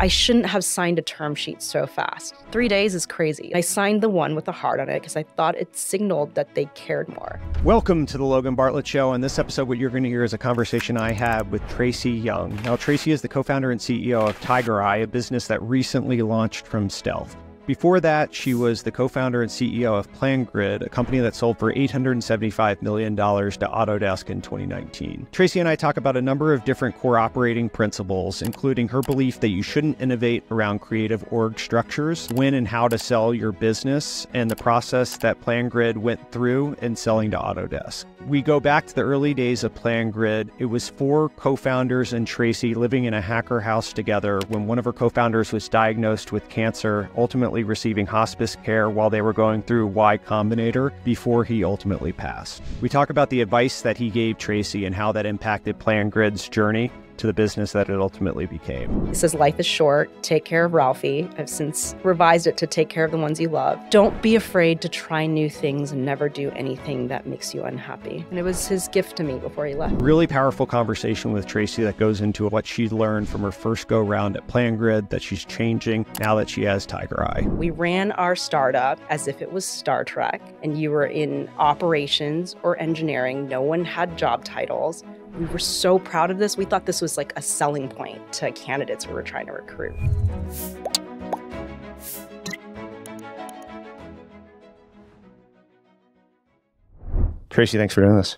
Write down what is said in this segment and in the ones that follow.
I shouldn't have signed a term sheet so fast. 3 days is crazy. I signed the one with the heart on it because I thought it signaled that they cared more. Welcome to the Logan Bartlett Show. In this episode, what you're going to hear is a conversation I had with Tracy Young. Now, Tracy is the co-founder and CEO of TigerEye, a business that recently launched from stealth. Before that, she was the co-founder and CEO of PlanGrid, a company that sold for $875 million to Autodesk in 2019. Tracy and I talk about a number of different core operating principles, including her belief that you shouldn't innovate around creative org structures, when and how to sell your business, and the process that PlanGrid went through in selling to Autodesk. We go back to the early days of PlanGrid. It was 4 co-founders and Tracy living in a hacker house together when one of her co-founders was diagnosed with cancer, ultimately receiving hospice care while they were going through Y Combinator before he ultimately passed. We talk about the advice that he gave Tracy and how that impacted PlanGrid's journey to the business that it ultimately became. He says, life is short, take care of Ralphie. I've since revised it to take care of the ones you love. Don't be afraid to try new things and never do anything that makes you unhappy. And it was his gift to me before he left. Really powerful conversation with Tracy that goes into what she learned from her first go round at PlanGrid that she's changing now that she has TigerEye. We ran our startup as if it was Star Trek and you were in operations or engineering. No one had job titles. We were so proud of this. We thought this was like a selling point to candidates we were trying to recruit. Tracy, thanks for doing this.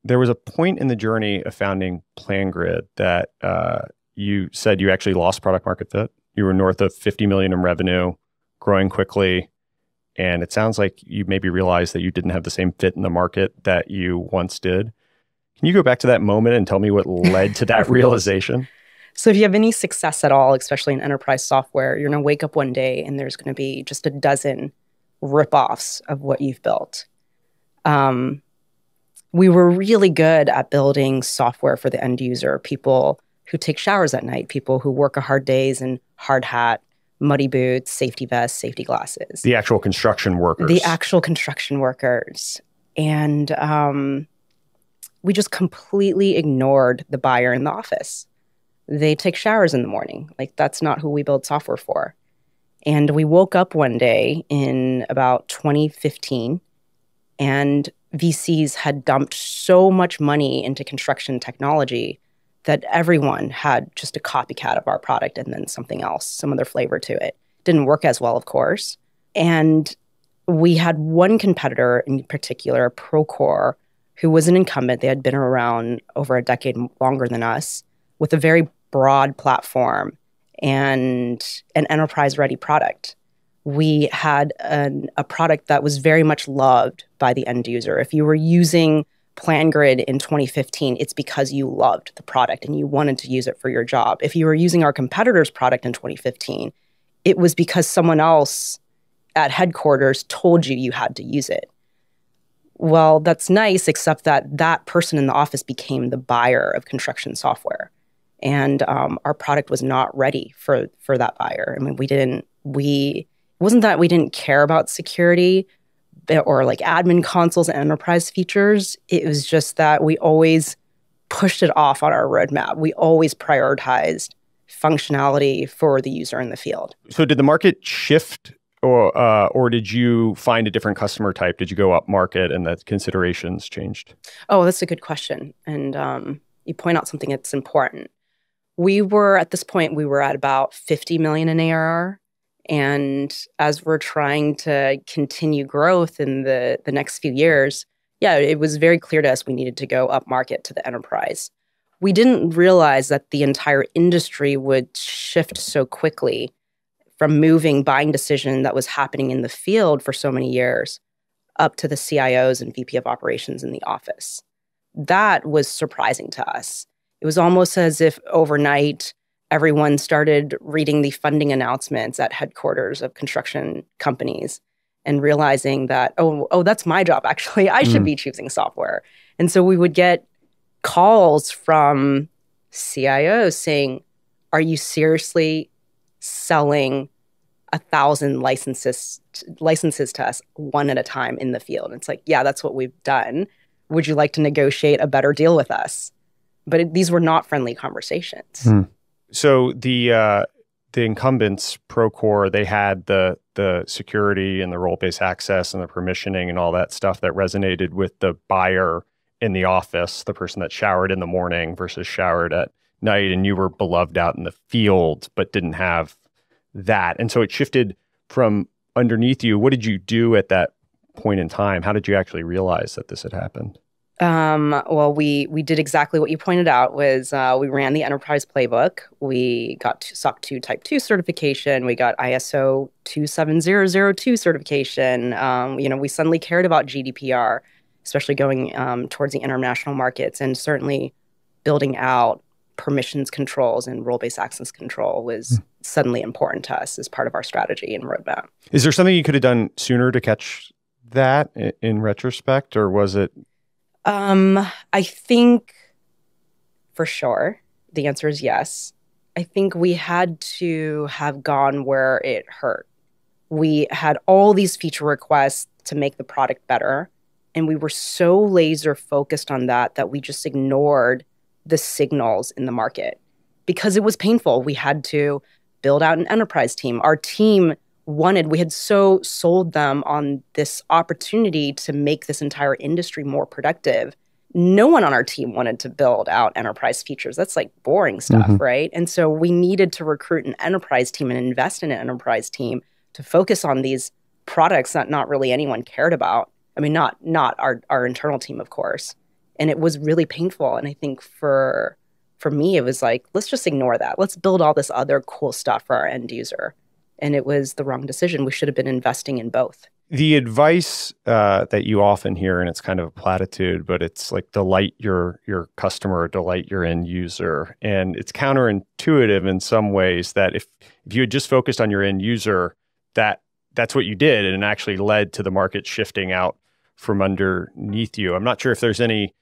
There was a point in the journey of founding PlanGrid that you said you actually lost product market fit. You were north of 50 million in revenue, growing quickly. And it sounds like you maybe realized that you didn't have the same fit in the market that you once did. Can you go back to that moment and tell me what led to that realization? So if you have any success at all, especially in enterprise software, you're going to wake up one day and there's going to be just a dozen ripoffs of what you've built. We were really good at building software for the end user, people who take showers at night, people who work a hard days in hard hat, muddy boots, safety vests, safety glasses. The actual construction workers. The actual construction workers. And we just completely ignored the buyer in the office. They take showers in the morning. Like, that's not who we build software for. And we woke up one day in about 2015, and VCs had dumped so much money into construction technology that everyone had just a copycat of our product and then something else, some other flavor to it. Didn't work as well, of course. And we had one competitor in particular, Procore, who was an incumbent. They had been around over a decade longer than us, with a very broad platform and an enterprise-ready product. We had a product that was very much loved by the end user. If you were using PlanGrid in 2015, it's because you loved the product and you wanted to use it for your job. If you were using our competitor's product in 2015, it was because someone else at headquarters told you you had to use it. Well, that's nice, except that that person in the office became the buyer of construction software. And our product was not ready for that buyer. I mean, it wasn't that we didn't care about security or like admin consoles and enterprise features. It was just that we always pushed it off on our roadmap. We always prioritized functionality for the user in the field. So did the market shift? Or did you find a different customer type? Did you go up market and the considerations changed? Oh, that's a good question. And you point out something that's important. At this point, we were at about 50 million in ARR. And as we're trying to continue growth in the next few years, it was very clear to us we needed to go up market to the enterprise. We didn't realize that the entire industry would shift so quickly from moving buying decision that was happening in the field for so many years up to the CIOs and VP of operations in the office. That was surprising to us. It was almost as if overnight, everyone started reading the funding announcements at headquarters of construction companies and realizing that, oh, that's my job, actually. I should be choosing software. And so we would get calls from CIOs saying, are you seriously selling 1,000 licenses to us one at a time in the field? And it's like, yeah, that's what we've done. Would you like to negotiate a better deal with us? But these were not friendly conversations. So the the incumbents, Procore, they had the security and the role-based access and the permissioning and all that stuff that resonated with the buyer in the office, the person that showered in the morning versus showered at night, and you were beloved out in the field, but didn't have that. And so it shifted from underneath you. What did you do at that point in time? How did you actually realize that this had happened? Well, we did exactly what you pointed out was we ran the enterprise playbook. We got SOC 2 Type 2 certification. We got ISO 27002 certification. We suddenly cared about GDPR, especially going towards the international markets, and certainly building out permissions controls and role-based access control was suddenly important to us as part of our strategy and roadmap. Is there something you could have done sooner to catch that in retrospect, or was it? I think for sure the answer is yes. I think we had to have gone where it hurt. We had all these feature requests to make the product better, and we were so laser focused on that we just ignored the signals in the market because it was painful. We had to build out an enterprise team. Our team we had so sold them on this opportunity to make this entire industry more productive. No one on our team wanted to build out enterprise features. That's like boring stuff, right? And so we needed to recruit an enterprise team and invest in an enterprise team to focus on these products that not really anyone cared about. I mean, not our internal team, of course. And it was really painful. And I think for me, it was like, let's just ignore that. Let's build all this other cool stuff for our end user. And it was the wrong decision. We should have been investing in both. The advice that you often hear, and it's kind of a platitude, but it's like delight your customer, delight your end user. And it's counterintuitive in some ways that if you had just focused on your end user, that's what you did, and it actually led to the market shifting out from underneath you. I'm not sure if there's any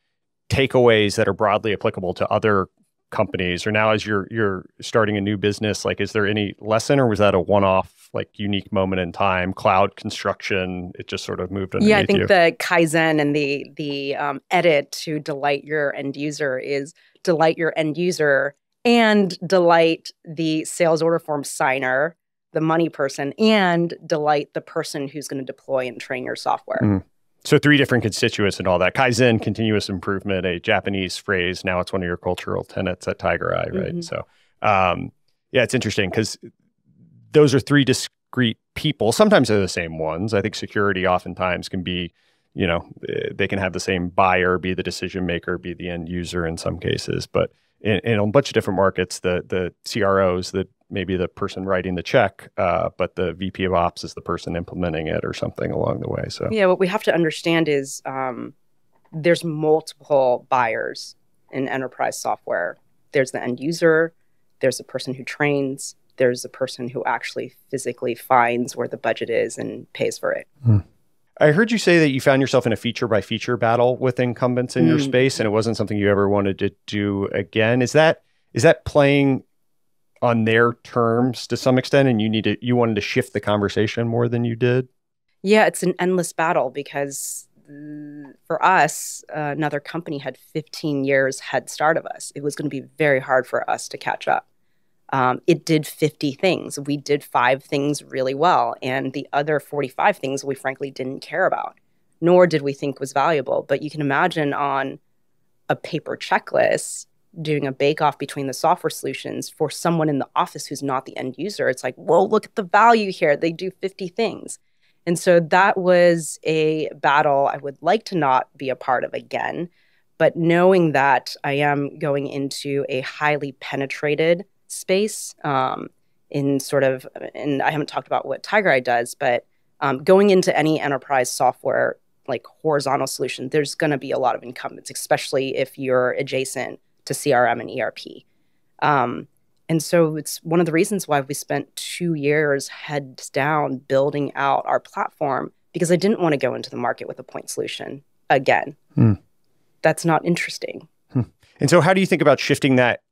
takeaways that are broadly applicable to other companies, or now as you're starting a new business, like, is there any lesson, or was that a one-off, like, unique moment in time? Cloud construction, it just sort of moved underneath you. Yeah, I think the Kaizen and the edit to delight your end user is delight your end user and delight the sales order form signer, the money person, and delight the person who's going to deploy and train your software. So 3 different constituents and all that. Kaizen, continuous improvement, a Japanese phrase. Now it's one of your cultural tenets at TigerEye, right? So, yeah, it's interesting because those are 3 discrete people. Sometimes they're the same ones. I think security oftentimes can be, they can have the same buyer, be the decision maker, be the end user in some cases. But in a bunch of different markets, the CROs, maybe the person writing the check, but the VP of Ops is the person implementing it or something along the way. So yeah, what we have to understand is there's multiple buyers in enterprise software. There's the end user, there's the person who trains, there's the person who actually physically finds where the budget is and pays for it. I heard you say that you found yourself in a feature-by-feature battle with incumbents in your space, and it wasn't something you ever wanted to do again. Is that playing on their terms to some extent, and you wanted to shift the conversation more than you did? Yeah, it's an endless battle because for us, another company had 15 years head start of us. It was going to be very hard for us to catch up. It did 50 things. We did 5 things really well. And the other 45 things we frankly didn't care about, nor did we think was valuable. But you can imagine on a paper checklist, doing a bake-off between the software solutions for someone in the office who's not the end user. It's like, whoa, look at the value here. They do 50 things. And so that was a battle I would like to not be a part of again. But knowing that I am going into a highly penetrated space and I haven't talked about what TigerEye does, but going into any enterprise software, like horizontal solution, there's going to be a lot of incumbents, especially if you're adjacent to CRM and ERP. And so it's one of the reasons why we spent 2 years heads down building out our platform, because I didn't want to go into the market with a point solution again. That's not interesting. And so how do you think about shifting that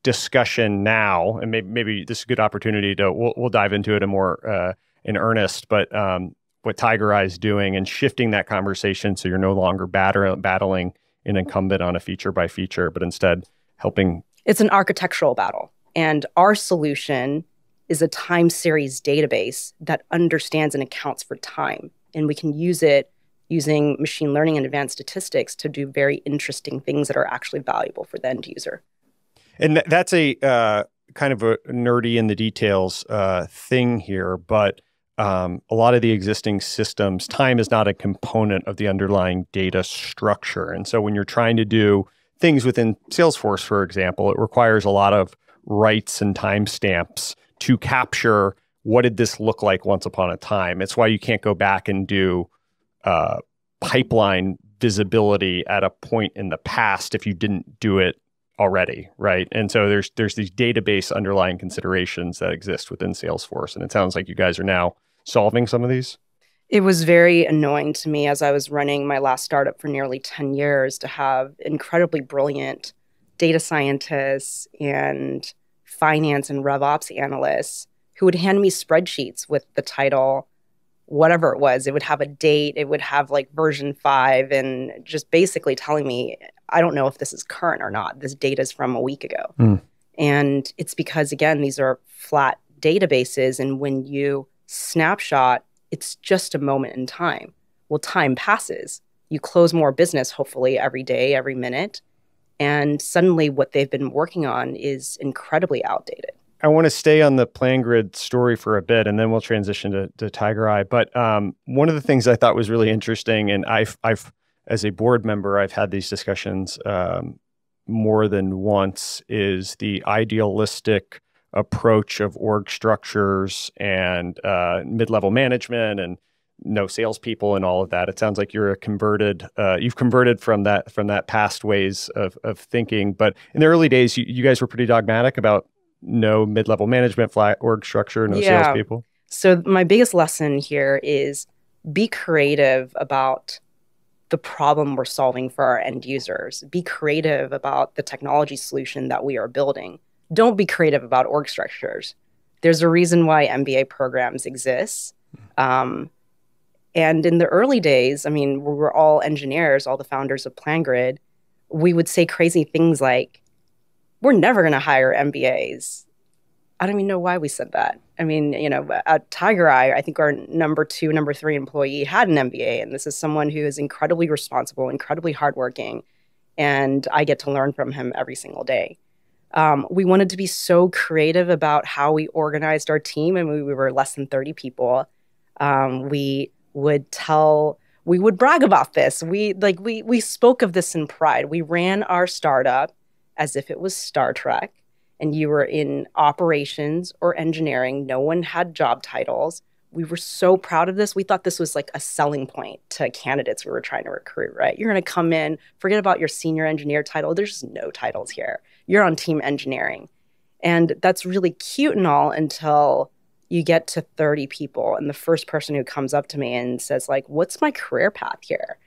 discussion now? And maybe this is a good opportunity to, we'll dive into it in earnest, but what TigerEye is doing and shifting that conversation so you're no longer battling an incumbent on a feature by feature, but instead helping. It's an architectural battle. And our solution is a time series database that understands and accounts for time. And we can use it using machine learning and advanced statistics to do very interesting things that are actually valuable for the end user. And that's a kind of a nerdy in the details thing here, but a lot of the existing systems, time is not a component of the underlying data structure. And so when you're trying to do things within Salesforce, for example, it requires a lot of rights and timestamps to capture what did this look like once upon a time. It's why you can't go back and do pipeline visibility at a point in the past if you didn't do it already, right? And so there's these database underlying considerations that exist within Salesforce, and it sounds like you guys are now solving some of these. It was very annoying to me as I was running my last startup for nearly 10 years to have incredibly brilliant data scientists and finance and RevOps analysts who would hand me spreadsheets with the title, whatever it was. It would have a date, it would have like version 5, and just basically telling me, I don't know if this is current or not. This data is from a week ago. And it's because, again, these are flat databases. And when you snapshot, it's just a moment in time. Well, time passes. You close more business, hopefully, every day, every minute. And suddenly what they've been working on is incredibly outdated. I want to stay on the PlanGrid story for a bit, and then we'll transition to TigerEye. But one of the things I thought was really interesting, and I've as a board member, I've had these discussions more than once, is the idealistic approach of org structures and mid-level management and no salespeople and all of that. It sounds like you're you've converted from that past ways of thinking. But in the early days, you guys were pretty dogmatic about no mid-level management, flat org structure, no salespeople. So my biggest lesson here is be creative about the problem we're solving for our end users. Be creative about the technology solution that we are building. Don't be creative about org structures. There's a reason why MBA programs exist. And in the early days, I mean, we were all engineers, all the founders of PlanGrid. We would say crazy things like, we're never going to hire MBAs. I don't even know why we said that. I mean, at TigerEye, I think our number 2, number 3 employee had an MBA, and this is someone who is incredibly responsible, incredibly hardworking, and I get to learn from him every single day. We wanted to be so creative about how we organized our team, and we were less than 30 people. We would brag about this. We spoke of this in pride. We ran our startup as if it was Star Trek, and you were in operations or engineering. No one had job titles. We were so proud of this. We thought this was like a selling point to candidates we were trying to recruit, right? You're going to come in, forget about your senior engineer title. There's just no titles here. You're on team engineering. And that's really cute and all until you get to 30 people. And the first person who comes up to me and says, like, what's my career path here?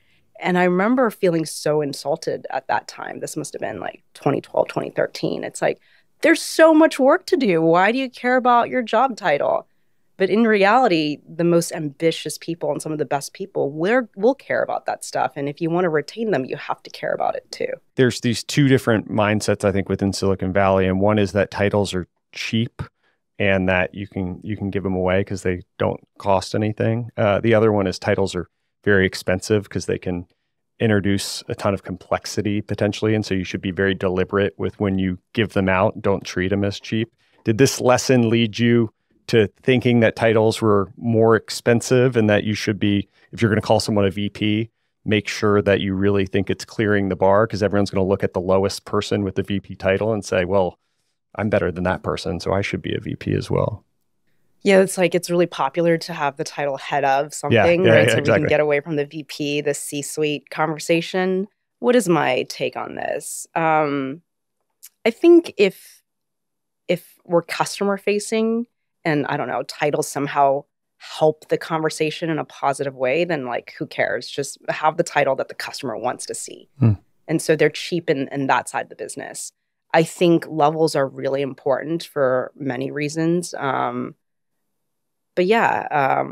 And I remember feeling so insulted at that time. This must have been like 2012, 2013. It's like, there's so much work to do. Why do you care about your job title? But in reality, the most ambitious people and some of the best people will care about that stuff. And if you want to retain them, you have to care about it too. There's these two different mindsets, I think, within Silicon Valley. And one is that titles are cheap and that you can give them away because they don't cost anything. The other one is titles are very expensive because they can introduce a ton of complexity potentially. And so you should be very deliberate with when you give them out. Don't treat them as cheap. Did this lesson lead you to thinking that titles were more expensive and that you should be, if you're going to call someone a VP, make sure that you really think it's clearing the bar because everyone's going to look at the lowest person with the VP title and say, well, I'm better than that person, so I should be a VP as well. Yeah, it's really popular to have the title head of something, right? So exactly. We can get away from the VP, the C-suite conversation. What is my take on this? I think if we're customer facing and I don't know, titles somehow help the conversation in a positive way, then like, who cares? Just have the title that the customer wants to see. And so they're cheap in that side of the business. I think levels are really important for many reasons. But yeah,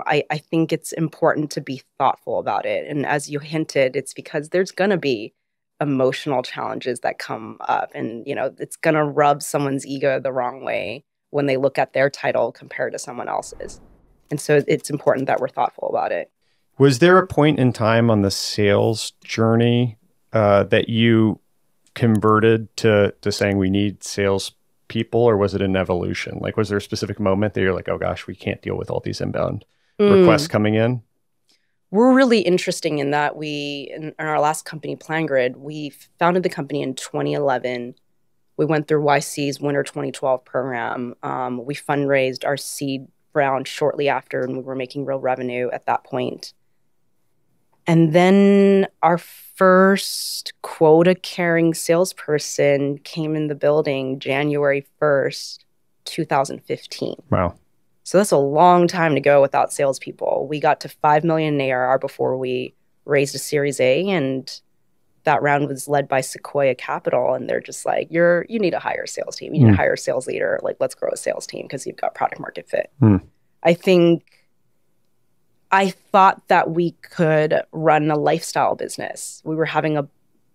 I think it's important to be thoughtful about it. And as you hinted, it's because there's going to be emotional challenges that come up and, it's going to rub someone's ego the wrong way when they look at their title compared to someone else's. And so it's important that we're thoughtful about it. Was there a point in time on the sales journey that you converted to saying we need sales people, or was it an evolution? Like, was there a specific moment that you're like, oh gosh, we can't deal with all these inbound requests coming in? We're really interesting in that in our last company, PlanGrid, we founded the company in 2011. We went through YC's Winter 2012 program. We fundraised our seed round shortly after, and we were making real revenue at that point. And then our first quota-carrying salesperson came in the building January 1st, 2015. Wow. So that's a long time to go without salespeople. We got to 5 million in ARR before we raised a Series A, and that round was led by Sequoia Capital. And they're just like, you need to hire a sales team. You need to hire a sales leader. Like, let's grow a sales team because you've got product market fit. I thought that we could run a lifestyle business. We were having a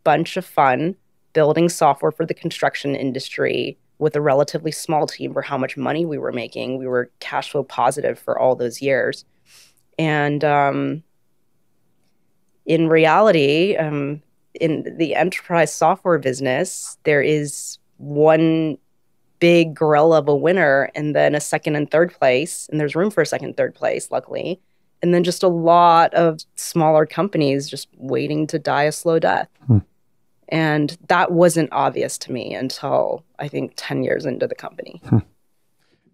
bunch of fun building software for the construction industry with a relatively small team for how much money we were making. We were cash flow positive for all those years. And in reality, in the enterprise software business, there is one big gorilla of a winner and then a second and third place. And there's room for a second and third place, luckily. And then just a lot of smaller companies just waiting to die a slow death. And that wasn't obvious to me until, I think, 10 years into the company.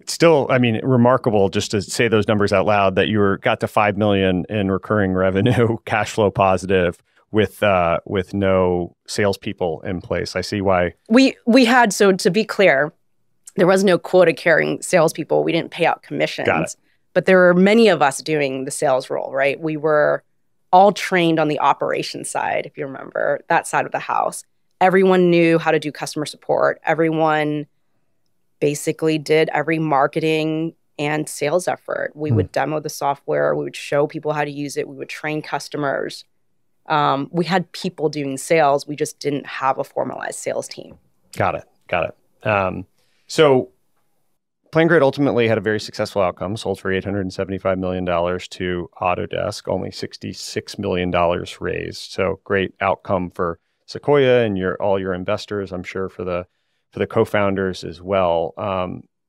It's still, I mean, remarkable just to say those numbers out loud, that you got to 5 million in recurring revenue, cash flow positive, with no salespeople in place. I see why. We had, so to be clear, there was no quota-carrying salespeople. We didn't pay out commissions. Got it. But there were many of us doing the sales role, right? We were all trained on the operations side, if you remember, that side of the house. Everyone knew how to do customer support. Everyone basically did every marketing and sales effort. We would demo the software. We would show people how to use it. We would train customers. We had people doing sales. We just didn't have a formalized sales team. Got it. So PlanGrid ultimately had a very successful outcome, sold for $875 million to Autodesk, only $66 million raised. So great outcome for Sequoia and all your investors, I'm sure for the co-founders as well.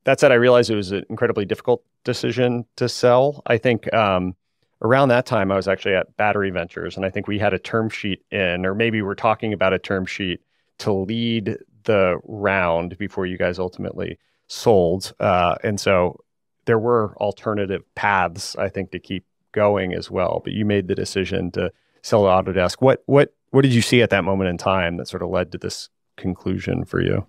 That said, I realized it was an incredibly difficult decision to sell. I think around that time, I was actually at Battery Ventures, and I think we had a term sheet in, or maybe we're talking about a term sheet to lead the round before you guys ultimately sold. And so there were alternative paths, I think, to keep going as well. But you made the decision to sell to Autodesk. What did you see at that moment in time that sort of led to this conclusion for you?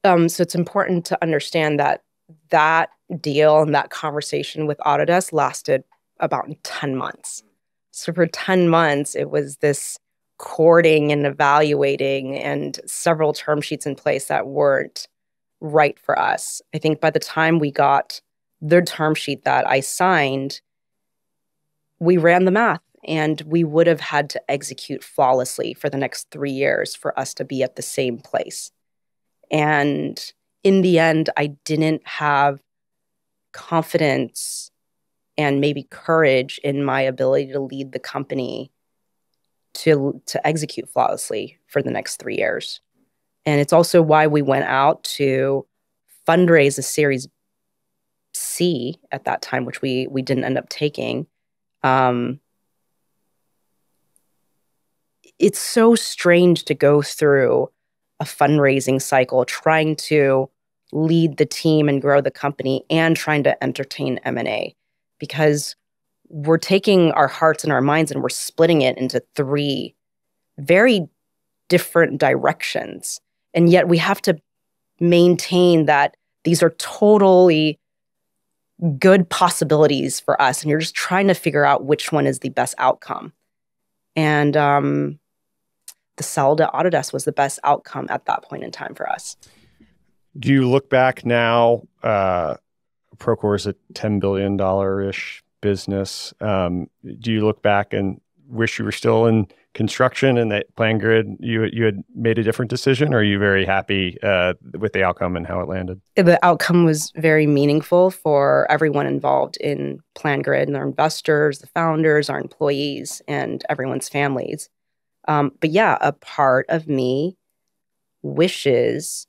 So it's important to understand that deal and that conversation with Autodesk lasted about 10 months. So for 10 months, it was this courting and evaluating and several term sheets in place that weren't right for us. I think by the time we got the term sheet that I signed, we ran the math and we would have had to execute flawlessly for the next 3 years for us to be at the same place. And in the end, I didn't have confidence and maybe courage in my ability to lead the company to execute flawlessly for the next 3 years. And it's also why we went out to fundraise a Series C at that time, which we didn't end up taking. It's so strange to go through a fundraising cycle, trying to lead the team and grow the company and trying to entertain M&A, because we're taking our hearts and our minds and we're splitting it into 3 very different directions. And yet we have to maintain that these are totally good possibilities for us. And you're just trying to figure out which one is the best outcome. And the sell to Autodesk was the best outcome at that point in time for us. Do you look back now, Procore is a $10 billion-ish business. Do you look back and wish you were still in construction and that PlanGrid, you had made a different decision, or are you very happy with the outcome and how it landed? The outcome was very meaningful for everyone involved in PlanGrid and our investors, the founders, our employees, and everyone's families. But yeah, a part of me wishes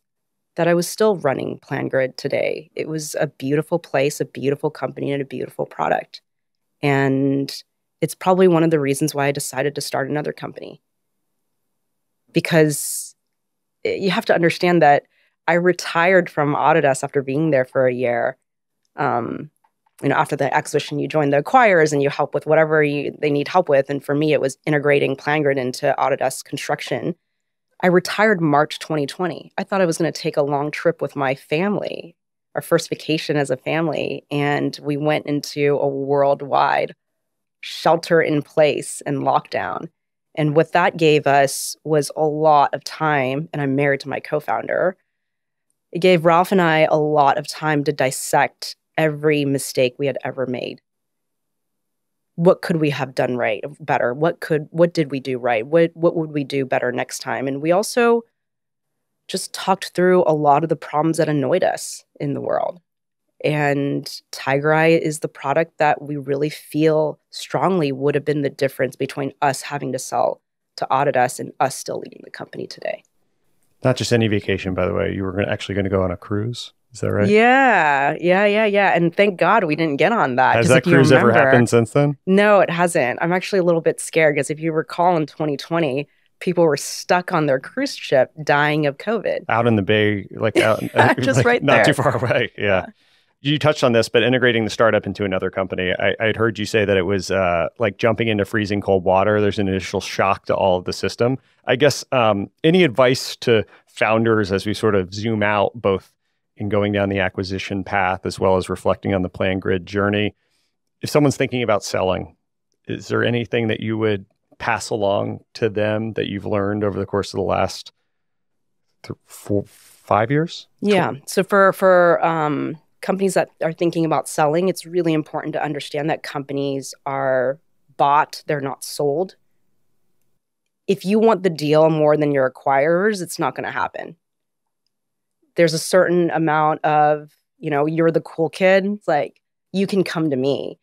that I was still running PlanGrid today. It was a beautiful place, a beautiful company, and a beautiful product. And it's probably one of the reasons why I decided to start another company. Because you have to understand that I retired from Autodesk after being there for a year. After the acquisition, you join the acquirers and you help with whatever they need help with. And for me, it was integrating PlanGrid into Autodesk construction. I retired March 2020. I thought I was going to take a long trip with my family, our first vacation as a family. And we went into a worldwide shelter in place and lockdown. And what that gave us was a lot of time. And I'm married to my co-founder. It gave Ralph and I a lot of time to dissect every mistake we had ever made. What could we have done right, better? What did we do right? What would we do better next time? And we also just talked through a lot of the problems that annoyed us in the world. And TigerEye is the product that we really feel strongly would have been the difference between us having to sell to Autodesk and us still leading the company today. Not just any vacation, by the way. You were actually going to go on a cruise. Is that right? Yeah. And thank God we didn't get on that. Has that cruise ever happened since then? No, it hasn't. I'm actually a little bit scared because if you recall in 2020, people were stuck on their cruise ship dying of COVID. Out in the bay, out just like right there. Not too far away. Yeah. You touched on this, but integrating the startup into another company, I had heard you say that it was like jumping into freezing cold water. There's an initial shock to all of the system. I guess any advice to founders as we sort of zoom out, both in going down the acquisition path as well as reflecting on the PlanGrid journey? If someone's thinking about selling, is there anything that you would pass along to them that you've learned over the course of the last 5 years? Yeah. So for companies that are thinking about selling, it's really important to understand that companies are bought, they're not sold. If you want the deal more than your acquirers, it's not going to happen. There's a certain amount of, you're the cool kid. It's like, you can come to me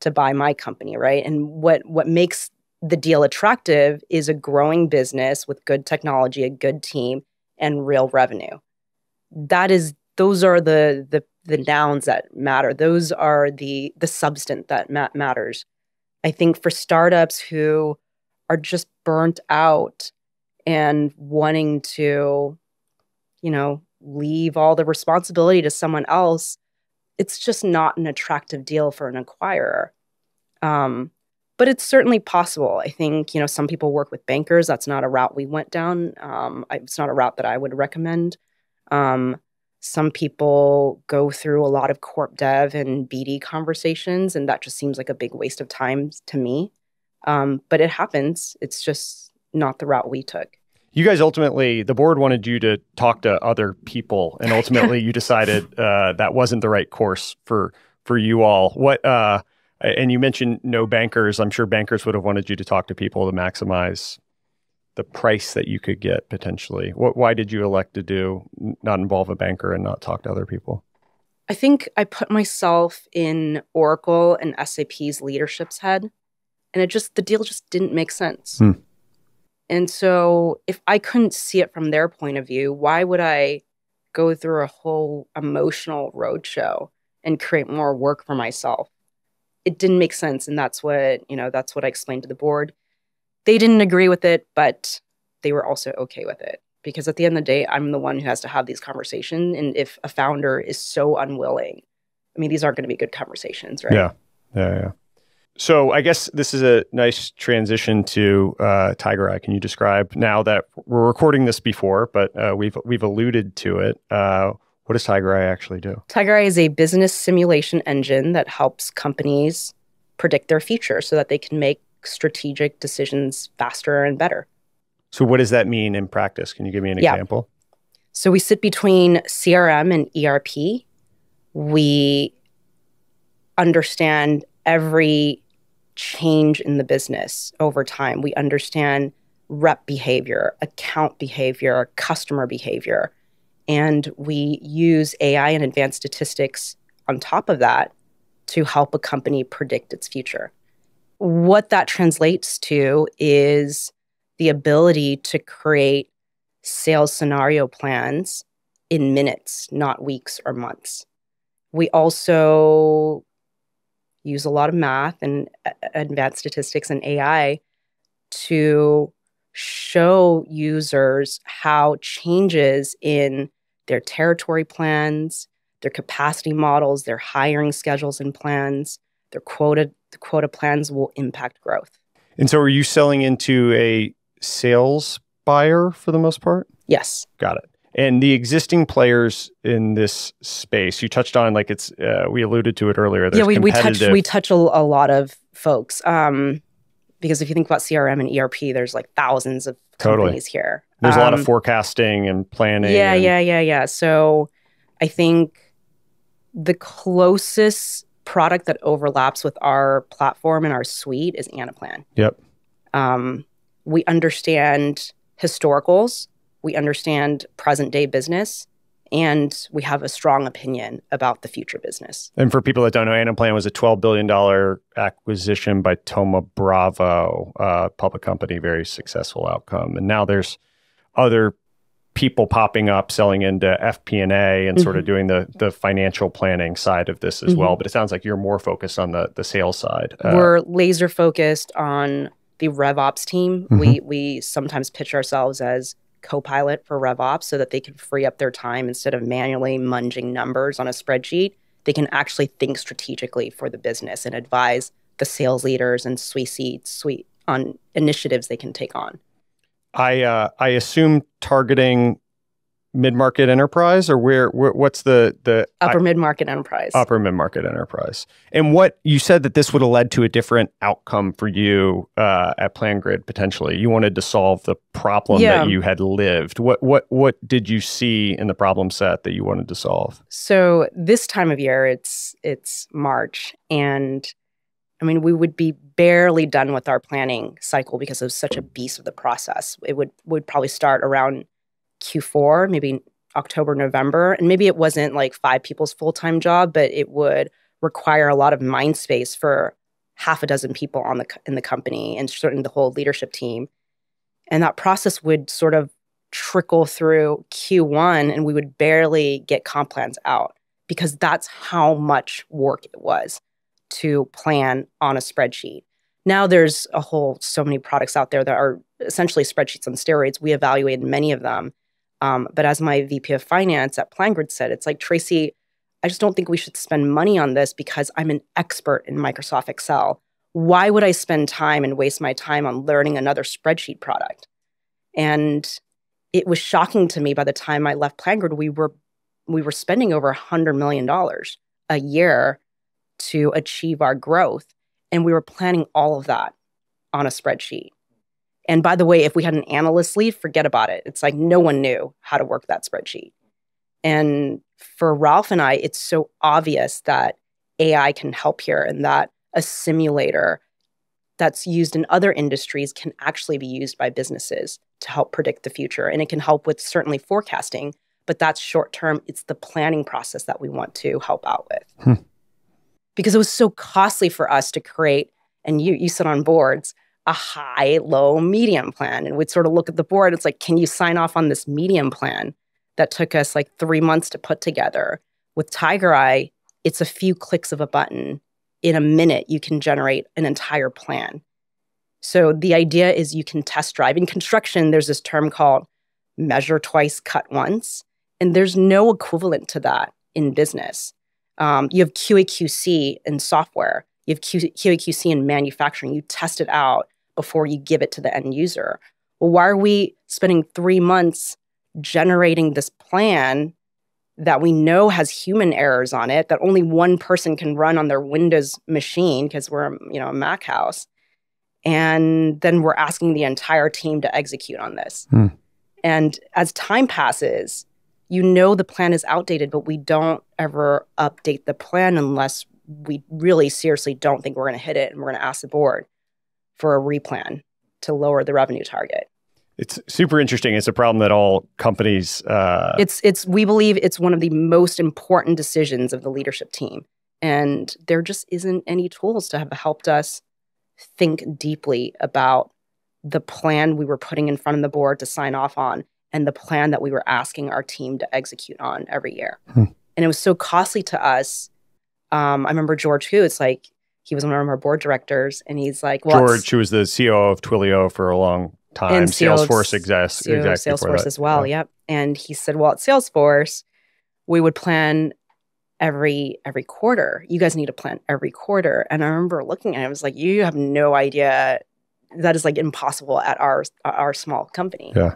to buy my company, right? And what makes the deal attractive is a growing business with good technology, a good team, and real revenue. Those are the nouns that matter. Those are the substance that matters. I think for startups who are just burnt out and wanting to, leave all the responsibility to someone else, it's just not an attractive deal for an acquirer. But it's certainly possible. I think, some people work with bankers. That's not a route we went down. It's not a route that I would recommend. Some people go through a lot of corp dev and BD conversations, and that just seems like a big waste of time to me. But it happens. It's just not the route we took. You guys ultimately, the board wanted you to talk to other people, and ultimately you decided that wasn't the right course for you all. And you mentioned no bankers. I'm sure bankers would have wanted you to talk to people to maximize the price that you could get potentially. Why did you elect to not involve a banker and not talk to other people? I think I put myself in Oracle and SAP's leadership's head, and the deal just didn't make sense. And so if I couldn't see it from their point of view, why would I go through a whole emotional roadshow and create more work for myself? It didn't make sense. And that's what I explained to the board. They didn't agree with it, but they were also okay with it. Because at the end of the day, I'm the one who has to have these conversations. And if a founder is so unwilling, these aren't going to be good conversations, right? Yeah. So I guess this is a nice transition to TigerEye. Can you describe, now that we're recording this before, but we've alluded to it, what does TigerEye actually do? TigerEye is a business simulation engine that helps companies predict their future so that they can make strategic decisions faster and better. So what does that mean in practice? Can you give me an example? So we sit between CRM and ERP. We understand every change in the business over time. We understand rep behavior, account behavior, customer behavior, and we use AI and advanced statistics on top of that to help a company predict its future. What that translates to is the ability to create sales scenario plans in minutes, not weeks or months. We also use a lot of math and advanced statistics and AI to show users how changes in their territory plans, their capacity models, their hiring schedules and plans, their quota plans will impact growth. And so are you selling into a sales buyer for the most part? Yes. Got it. And the existing players in this space, you touched on, like, it's we alluded to it earlier. Yeah, we touch a lot of folks. Because if you think about CRM and ERP, there's like thousands of companies here. There's a lot of forecasting and planning. Yeah. So I think the closest product that overlaps with our platform and our suite is Anaplan. Yep. We understand historicals, we understand present day business, and we have a strong opinion about the future business. And for people that don't know, Anaplan was a $12 billion acquisition by Thoma Bravo, public company, very successful outcome. And now there's other people popping up selling into FP&A and sort of doing the financial planning side of this as well. But it sounds like you're more focused on the sales side. We're laser focused on the RevOps team. We sometimes pitch ourselves as co-pilot for RevOps so that they can free up their time instead of manually munging numbers on a spreadsheet. They can actually think strategically for the business and advise the sales leaders and suite on initiatives they can take on. I assume targeting mid-market enterprise, or what's the upper mid-market enterprise. Upper mid-market enterprise. And what you said that this would have led to a different outcome for you at PlanGrid potentially. You wanted to solve the problem that you had lived. What did you see in the problem set that you wanted to solve? So this time of year, it's March, and I mean, we would be barely done with our planning cycle because it was such a beast of the process. It would probably start around Q4, maybe October, November. And maybe it wasn't like 5 people's full-time job, but it would require a lot of mind space for half a dozen people in the company and certainly the whole leadership team. And that process would sort of trickle through Q1 and we would barely get comp plans out because that's how much work it was to plan on a spreadsheet. Now there's so many products out there that are essentially spreadsheets on steroids. We evaluated many of them. But as my VP of Finance at PlanGrid said, it's like, Tracy, I just don't think we should spend money on this because I'm an expert in Microsoft Excel. Why would I spend time and waste my time on learning another spreadsheet product? And it was shocking to me by the time I left PlanGrid, we were spending over $100 million a year to achieve our growth. And we were planning all of that on a spreadsheet. And by the way, if we had an analyst leave, forget about it. It's like no one knew how to work that spreadsheet. And for Ralph and I, it's so obvious that AI can help here and that a simulator that's used in other industries can actually be used by businesses to help predict the future. And it can help with certainly forecasting, but that's short term. It's the planning process that we want to help out with. Because it was so costly for us to create, and you sit on boards, a high, low, medium plan. And we'd sort of look at the board. It's like, can you sign off on this medium plan that took us like 3 months to put together? With TigerEye, it's a few clicks of a button. In a minute, you can generate an entire plan. So the idea is you can test drive. In construction, there's this term called measure twice, cut once. And there's no equivalent to that in business. You have QA/QC in software. You have QA/QC in manufacturing. You test it out before you give it to the end user. Well, why are we spending 3 months generating this plan that we know has human errors on it that only one person can run on their Windows machine because we're a Mac house, and then we're asking the entire team to execute on this? And as time passes, the plan is outdated, but we don't ever update the plan unless we really seriously don't think we're going to hit it, and we're going to ask the board for a replan to lower the revenue target. It's super interesting. It's a problem that all companies... We believe it's one of the most important decisions of the leadership team. And there just isn't any tools to have helped us think deeply about the plan we were putting in front of the board to sign off on and the plan that we were asking our team to execute on every year. And it was so costly to us. I remember George, who it's like, he was one of our board directors, and he's like, well, George, who was the COO of Twilio for a long time, and Salesforce exactly Salesforce as well. Yep. And he said, well, at Salesforce, we would plan every quarter. You guys need to plan every quarter. And I remember looking at it, I was like, you have no idea. That is like impossible at our small company. Yeah.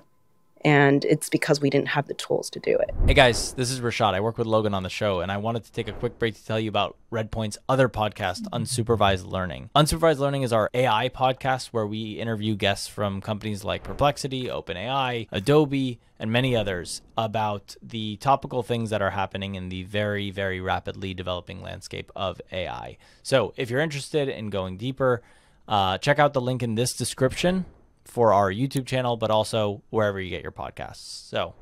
And it's because we didn't have the tools to do it. Hey guys, this is Rashad. I work with Logan on the show, and I wanted to take a quick break to tell you about Redpoint's other podcast, Unsupervised Learning. Unsupervised Learning is our AI podcast where we interview guests from companies like Perplexity, OpenAI, Adobe, and many others about the topical things that are happening in the very, very rapidly developing landscape of AI. So if you're interested in going deeper, check out the link in this description for our YouTube channel, but also wherever you get your podcasts. So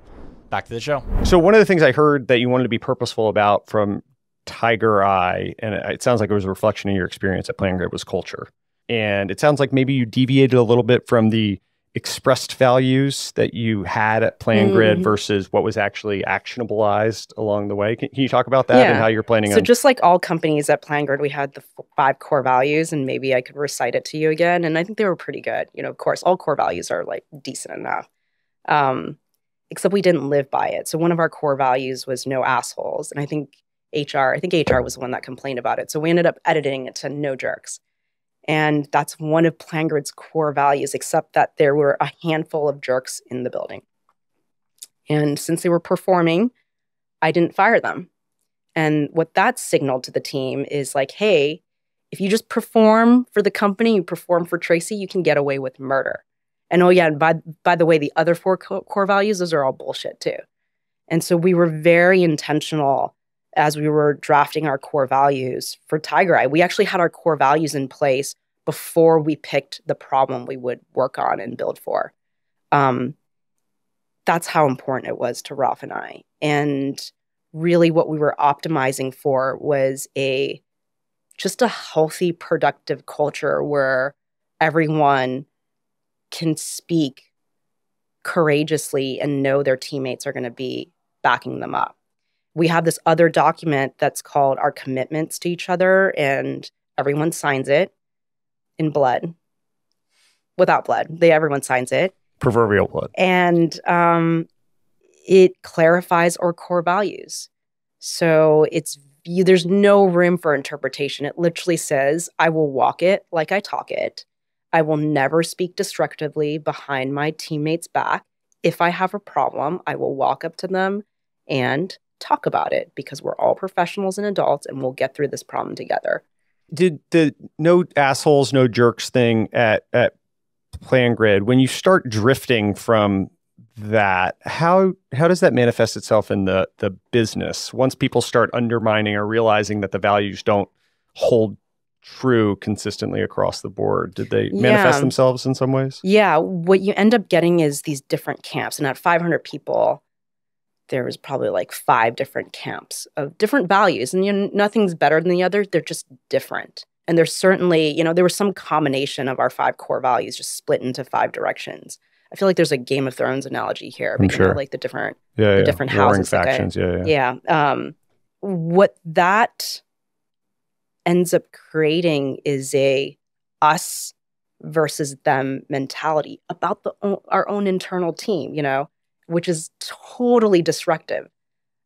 back to the show. So one of the things I heard that you wanted to be purposeful about from TigerEye, and it sounds like it was a reflection of your experience at PlanGrid, was culture. And it sounds like maybe you deviated a little bit from the expressed values that you had at PlanGrid versus what was actually actionableized along the way. Can you talk about that and how you're planning on? So just like all companies at PlanGrid, we had the 5 core values, and maybe I could recite it to you again. And I think they were pretty good. You know, of course, all core values are like decent enough, except we didn't live by it. So one of our core values was no assholes. And I think HR was the one that complained about it. So we ended up editing it to no jerks. And that's one of PlanGrid's core values, except that there were a handful of jerks in the building. And since they were performing, I didn't fire them. And what that signaled to the team is like, hey, if you just perform for the company, you perform for Tracy, you can get away with murder. And oh yeah, by the way, the other 4 core values, those are all bullshit too. And so we were very intentional as we were drafting our core values for TigerEye. We actually had our core values in place before we picked the problem we would work on and build for. That's how important it was to Ralph and I. And really what we were optimizing for was just a healthy, productive culture where everyone can speak courageously and know their teammates are going to be backing them up. We have this other document that's called our commitments to each other, and everyone signs it in blood. Without blood. Everyone signs it. Proverbial blood. And it clarifies our core values. So there's no room for interpretation. It literally says, I will walk it like I talk it. I will never speak destructively behind my teammates' back. If I have a problem, I will walk up to them and talk about it, because we're all professionals and adults, and we'll get through this problem together. Did the no assholes, no jerks thing at PlanGrid, when you start drifting from that, how does that manifest itself in the business? Once people start undermining or realizing that the values don't hold true consistently across the board, did they manifest themselves in some ways? Yeah. What you end up getting is these different camps. And at 500 people, there was probably like 5 different camps of different values. And nothing's better than the other. They're just different. And there's certainly, there was some combination of our 5 core values just split into 5 directions. I feel like there's a Game of Thrones analogy here. I'm sure. Like the different houses. Factions. What that ends up creating is a us versus them mentality about our own internal team, which is totally destructive,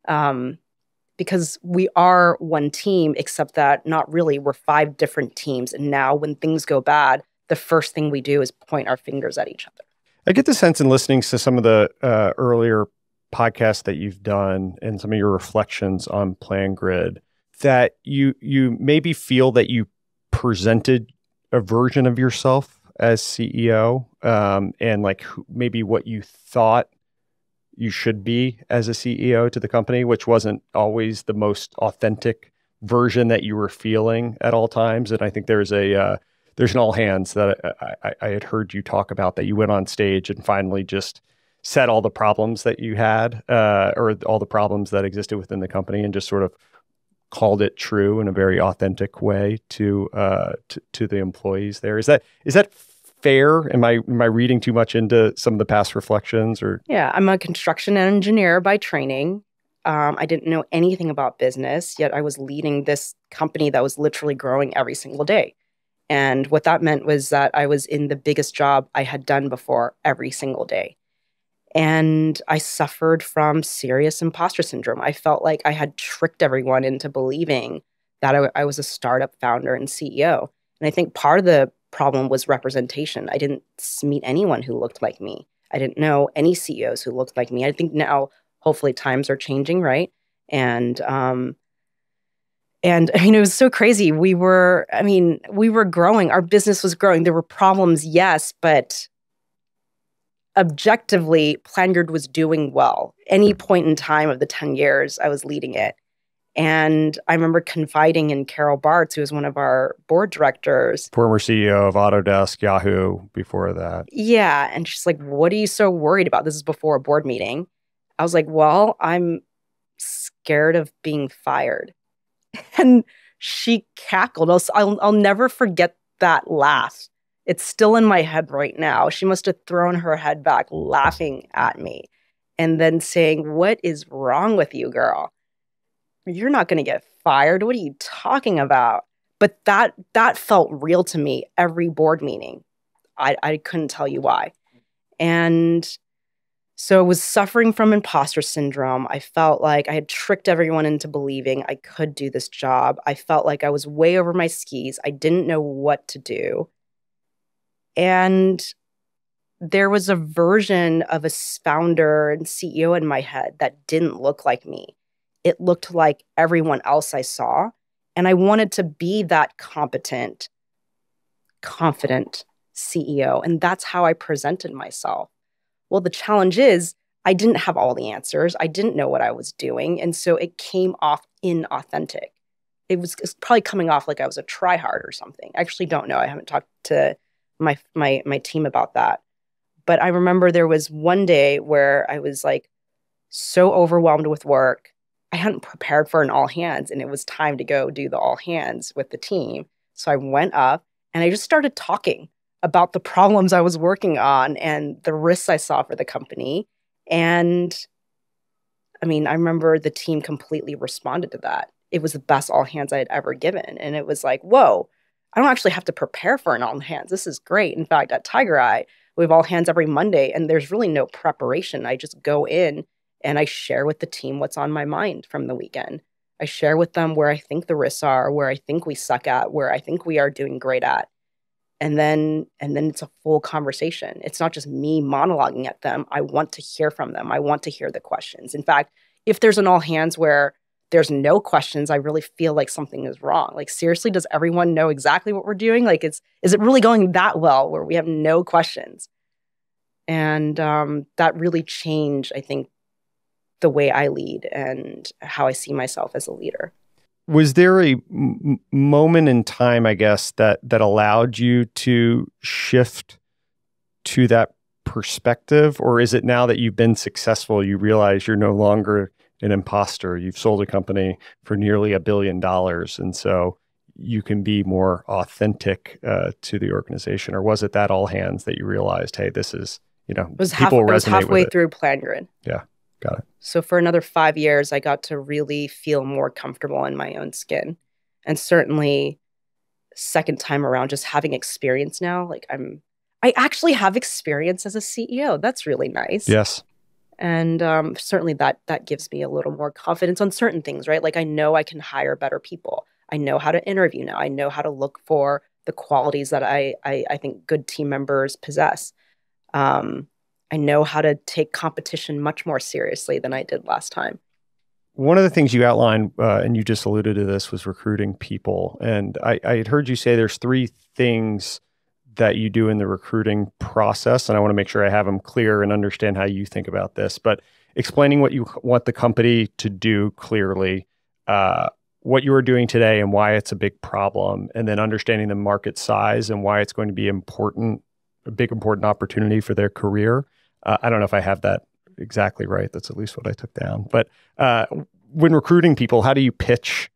because we are one team, except that not really. We're 5 different teams. And now when things go bad, the first thing we do is point our fingers at each other. I get the sense in listening to some of the earlier podcasts that you've done and some of your reflections on PlanGrid that you maybe feel that you presented a version of yourself as CEO, and like maybe what you thought you should be as a CEO to the company, which wasn't always the most authentic version that you were feeling at all times. And I think there's an all hands that I had heard you talk about, that you went on stage and finally just said all the problems that you had, or all the problems that existed within the company, and just sort of called it true in a very authentic way to the employees there. Is that fair? Am I reading too much into some of the past reflections? Or Yeah, I'm a construction engineer by training. I didn't know anything about business, yet I was leading this company that was literally growing every single day. And what that meant was that I was in the biggest job I had done before every single day. And I suffered from serious imposter syndrome. I felt like I had tricked everyone into believing that I was a startup founder and CEO. And I think part of the problem was representation. I didn't meet anyone who looked like me. I didn't know any CEOs who looked like me. I think now, hopefully, times are changing, right? And it was so crazy. We were growing. Our business was growing. There were problems, yes, but objectively, PlanGrid was doing well. Any point in time of the 10 years, I was leading it. And I remember confiding in Carol Bartz, who was one of our board directors. Former CEO of Autodesk, Yahoo, before that. Yeah. And she's like, what are you so worried about? This is before a board meeting. I was like, well, I'm scared of being fired. And she cackled. I'll never forget that laugh. It's still in my head right now. She must have thrown her head back laughing at me and then saying, what is wrong with you, girl? You're not going to get fired. What are you talking about? But that felt real to me every board meeting. I couldn't tell you why. And so I was suffering from imposter syndrome. I felt like I had tricked everyone into believing I could do this job. I felt like I was way over my skis. I didn't know what to do. And there was a version of a founder and CEO in my head that didn't look like me. It looked like everyone else I saw. And I wanted to be that competent, confident CEO. And that's how I presented myself. Well, the challenge is I didn't have all the answers. I didn't know what I was doing. And so it came off inauthentic. It's probably coming off like I was a tryhard or something. I actually don't know. I haven't talked to my team about that. But I remember there was one day where I was like so overwhelmed with work. I hadn't prepared for an all hands, and it was time to go do the all hands with the team. So I went up and I just started talking about the problems I was working on and the risks I saw for the company. And I remember the team completely responded to that. It was the best all hands I had ever given. And it was like, whoa, I don't actually have to prepare for an all hands. This is great. In fact, at TigerEye, we have all hands every Monday, and there's really no preparation. I just go in and I share with the team what's on my mind from the weekend. I share with them where I think the risks are, where I think we suck at, where I think we are doing great at. And then it's a full conversation. It's not just me monologuing at them. I want to hear from them. I want to hear the questions. In fact, if there's an all hands where there's no questions, I really feel like something is wrong. Like, seriously, does everyone know exactly what we're doing? Like, is it really going that well where we have no questions? And that really changed, I think, the way I lead and how I see myself as a leader. Was there a moment in time, I guess, that allowed you to shift to that perspective? Or is it now that you've been successful, you realize you're no longer an imposter? You've sold a company for nearly $1 billion. And so you can be more authentic to the organization. Or was it that all hands that you realized, hey, this is, people resonate with it? It was halfway through PlanGrid. Yeah. Got it. So for another 5 years, I got to really feel more comfortable in my own skin. And certainly second time around, just having experience now, like I actually have experience as a CEO. That's really nice. Yes. And certainly that gives me a little more confidence on certain things, right? Like, I know I can hire better people. I know how to interview now. I know how to look for the qualities that I think good team members possess. I know how to take competition much more seriously than I did last time. One of the things you outlined, and you just alluded to this, was recruiting people. And I had heard you say there's 3 things that you do in the recruiting process. And I want to make sure I have them clear and understand how you think about this. But explaining what you want the company to do clearly, what you are doing today and why it's a big problem, and then understanding the market size and why it's going to be important, a big important opportunity for their career. I don't know if I have that exactly right. That's at least what I took down. But when recruiting people, how do you pitch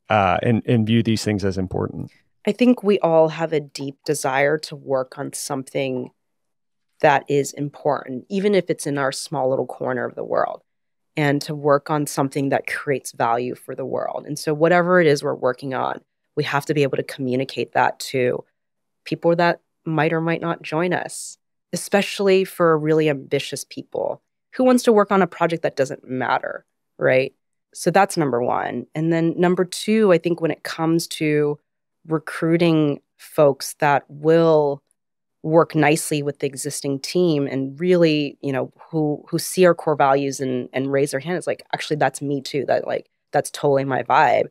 and view these things as important? I think we all have a deep desire to work on something that is important, even if it's in our small little corner of the world, and to work on something that creates value for the world. And so whatever it is we're working on, we have to be able to communicate that to people that might or might not join us, especially for really ambitious people. Who wants to work on a project that doesn't matter, right? So that's number one. And then number two, I think when it comes to recruiting folks that will work nicely with the existing team and really, who see our core values and raise their hand, it's like, actually, that's me too. That's totally my vibe.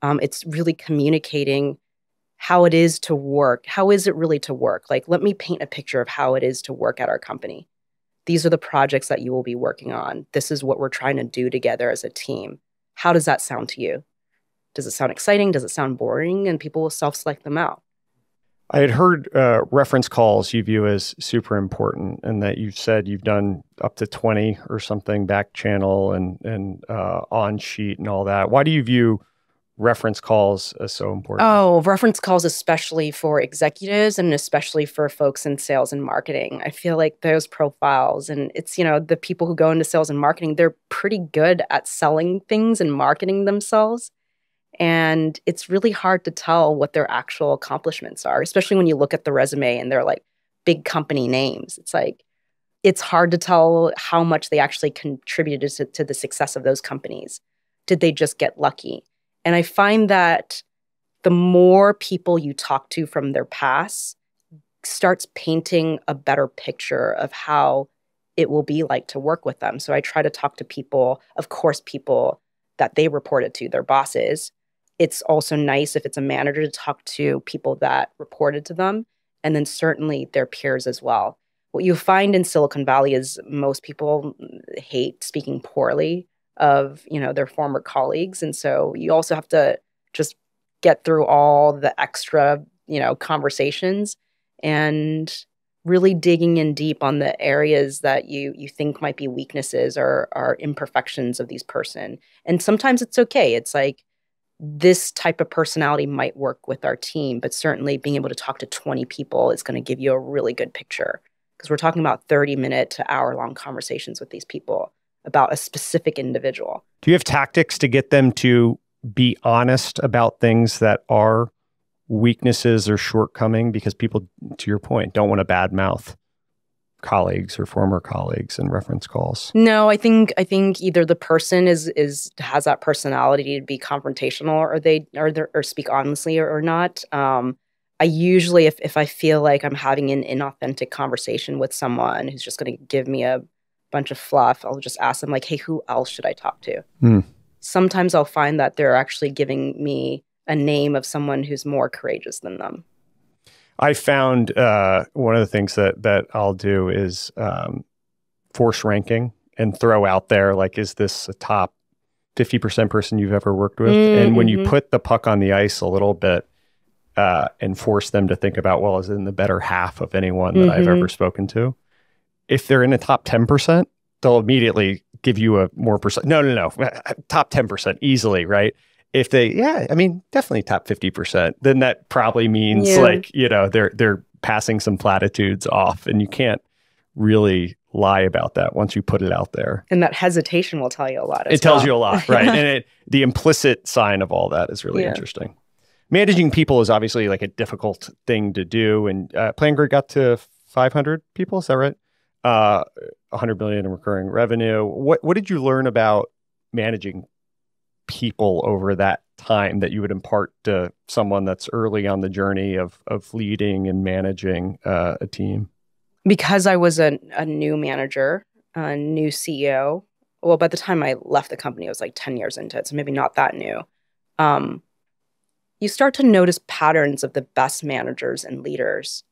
It's really communicating how it is to work. How is it really to work? Like, let me paint a picture of how it is to work at our company. These are the projects that you will be working on. This is what we're trying to do together as a team. How does that sound to you? Does it sound exciting? Does it sound boring? And people will self-select them out. I had heard reference calls you view as super important, and that you've said you've done up to 20 or something back channel and on sheet and all that. Why do you view reference calls as so important? Oh, reference calls, especially for executives and especially for folks in sales and marketing. I feel like those profiles, and it's, the people who go into sales and marketing, they're pretty good at selling things and marketing themselves. And it's really hard to tell what their actual accomplishments are, especially when you look at the resume and they're like big company names. It's hard to tell how much they actually contributed to the success of those companies. Did they just get lucky? And I find that the more people you talk to from their past starts painting a better picture of how it will be like to work with them. So I try to talk to people, of course, people that they reported to, their bosses. It's also nice if it's a manager to talk to people that reported to them, and then certainly their peers as well. What you find in Silicon Valley is most people hate speaking poorly of, their former colleagues. And so you also have to just get through all the extra, conversations and really digging in deep on the areas that you think might be weaknesses or are imperfections of these person. And sometimes it's okay. It's like, this type of personality might work with our team, but certainly being able to talk to 20 people is going to give you a really good picture, because we're talking about 30-minute to hour-long conversations with these people about a specific individual. Do you have tactics to get them to be honest about things that are weaknesses or shortcoming? Because people, to your point, don't want to badmouth colleagues or former colleagues in reference calls. No, I think either the person has that personality to be confrontational, or speak honestly or not. I usually, if I feel like I'm having an inauthentic conversation with someone who's just going to give me a bunch of fluff, I'll just ask them like, hey, who else should I talk to? Sometimes I'll find that they're actually giving me a name of someone who's more courageous than them. I found one of the things that I'll do is force ranking and throw out there, like, is this a top 50% person you've ever worked with? And when you put the puck on the ice a little bit and force them to think about, well, is it in the better half of anyone that I've ever spoken to? If they're in the top 10%, they'll immediately give you a more percent. No, top 10% easily, right? If they, definitely top 50%, then that probably means they're passing some platitudes off, and you can't really lie about that once you put it out there. And that hesitation will tell you a lot. It tells you a lot, right? And the implicit sign of all that is really interesting. Managing people is obviously like a difficult thing to do, and PlanGrid got to 500 people. Is that right? 100 million in recurring revenue. What did you learn about managing people over that time that you would impart to someone that's early on the journey of leading and managing a team? Because I was a new manager, a new CEO. Well, by the time I left the company, I was like 10 years into it, so maybe not that new. You start to notice patterns of the best managers and leaders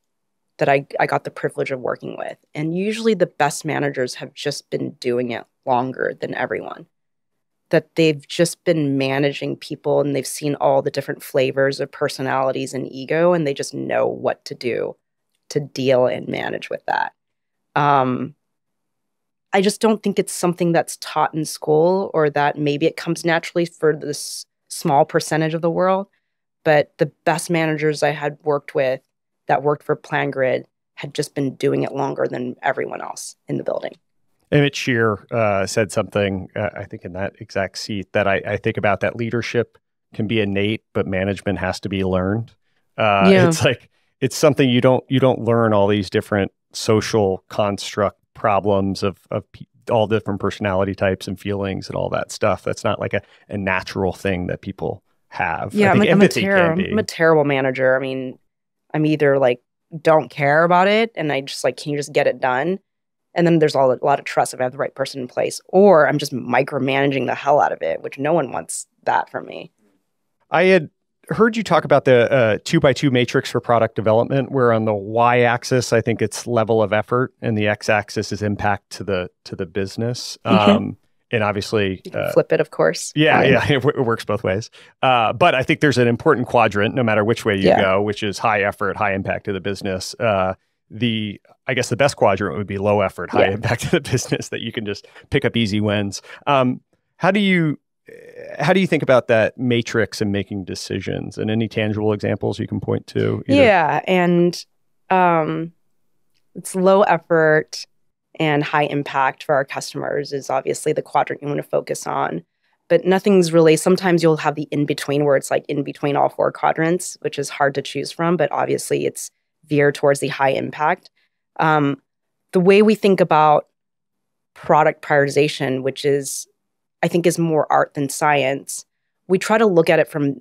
that I got the privilege of working with. And usually the best managers have just been doing it longer than everyone. that they've just been managing people and they've seen all the different flavors of personalities and ego, and they just know what to do to deal and manage with that. I just don't think it's something that's taught in school, or that maybe it comes naturally for this small percentage of the world. But the best managers I had worked with that worked for PlanGrid had just been doing it longer than everyone else in the building. Emmett Shear said something, I think in that exact seat, that I think about, that leadership can be innate, but management has to be learned. It's like, it's something you don't learn all these different social construct problems of all different personality types and feelings and all that stuff. That's not like a natural thing that people have. Yeah, I think I'm I'm a terrible manager. I mean, I'm either like, don't care about it, and I just like, can you just get it done? And then there's a lot of trust if I have the right person in place, or I'm just micromanaging the hell out of it, which no one wants that from me. I had heard you talk about the 2x2 matrix for product development, where on the y-axis, I think it's level of effort, and the x-axis is impact to the business. And obviously, you can flip it, of course. Yeah, it works both ways. But I think there's an important quadrant, no matter which way you go, which is high effort, high impact to the business. I guess the best quadrant would be low effort, high impact to the business, that you can just pick up easy wins. How do you think about that matrix and making decisions, and any tangible examples you can point to? Yeah, and it's low effort and high impact for our customers is obviously the quadrant you want to focus on. But nothing's really, sometimes you'll have the in-between where it's like in between all four quadrants, which is hard to choose from, but obviously it's veered towards the high impact. The way we think about product prioritization, which is, I think, is more art than science, we try to look at it from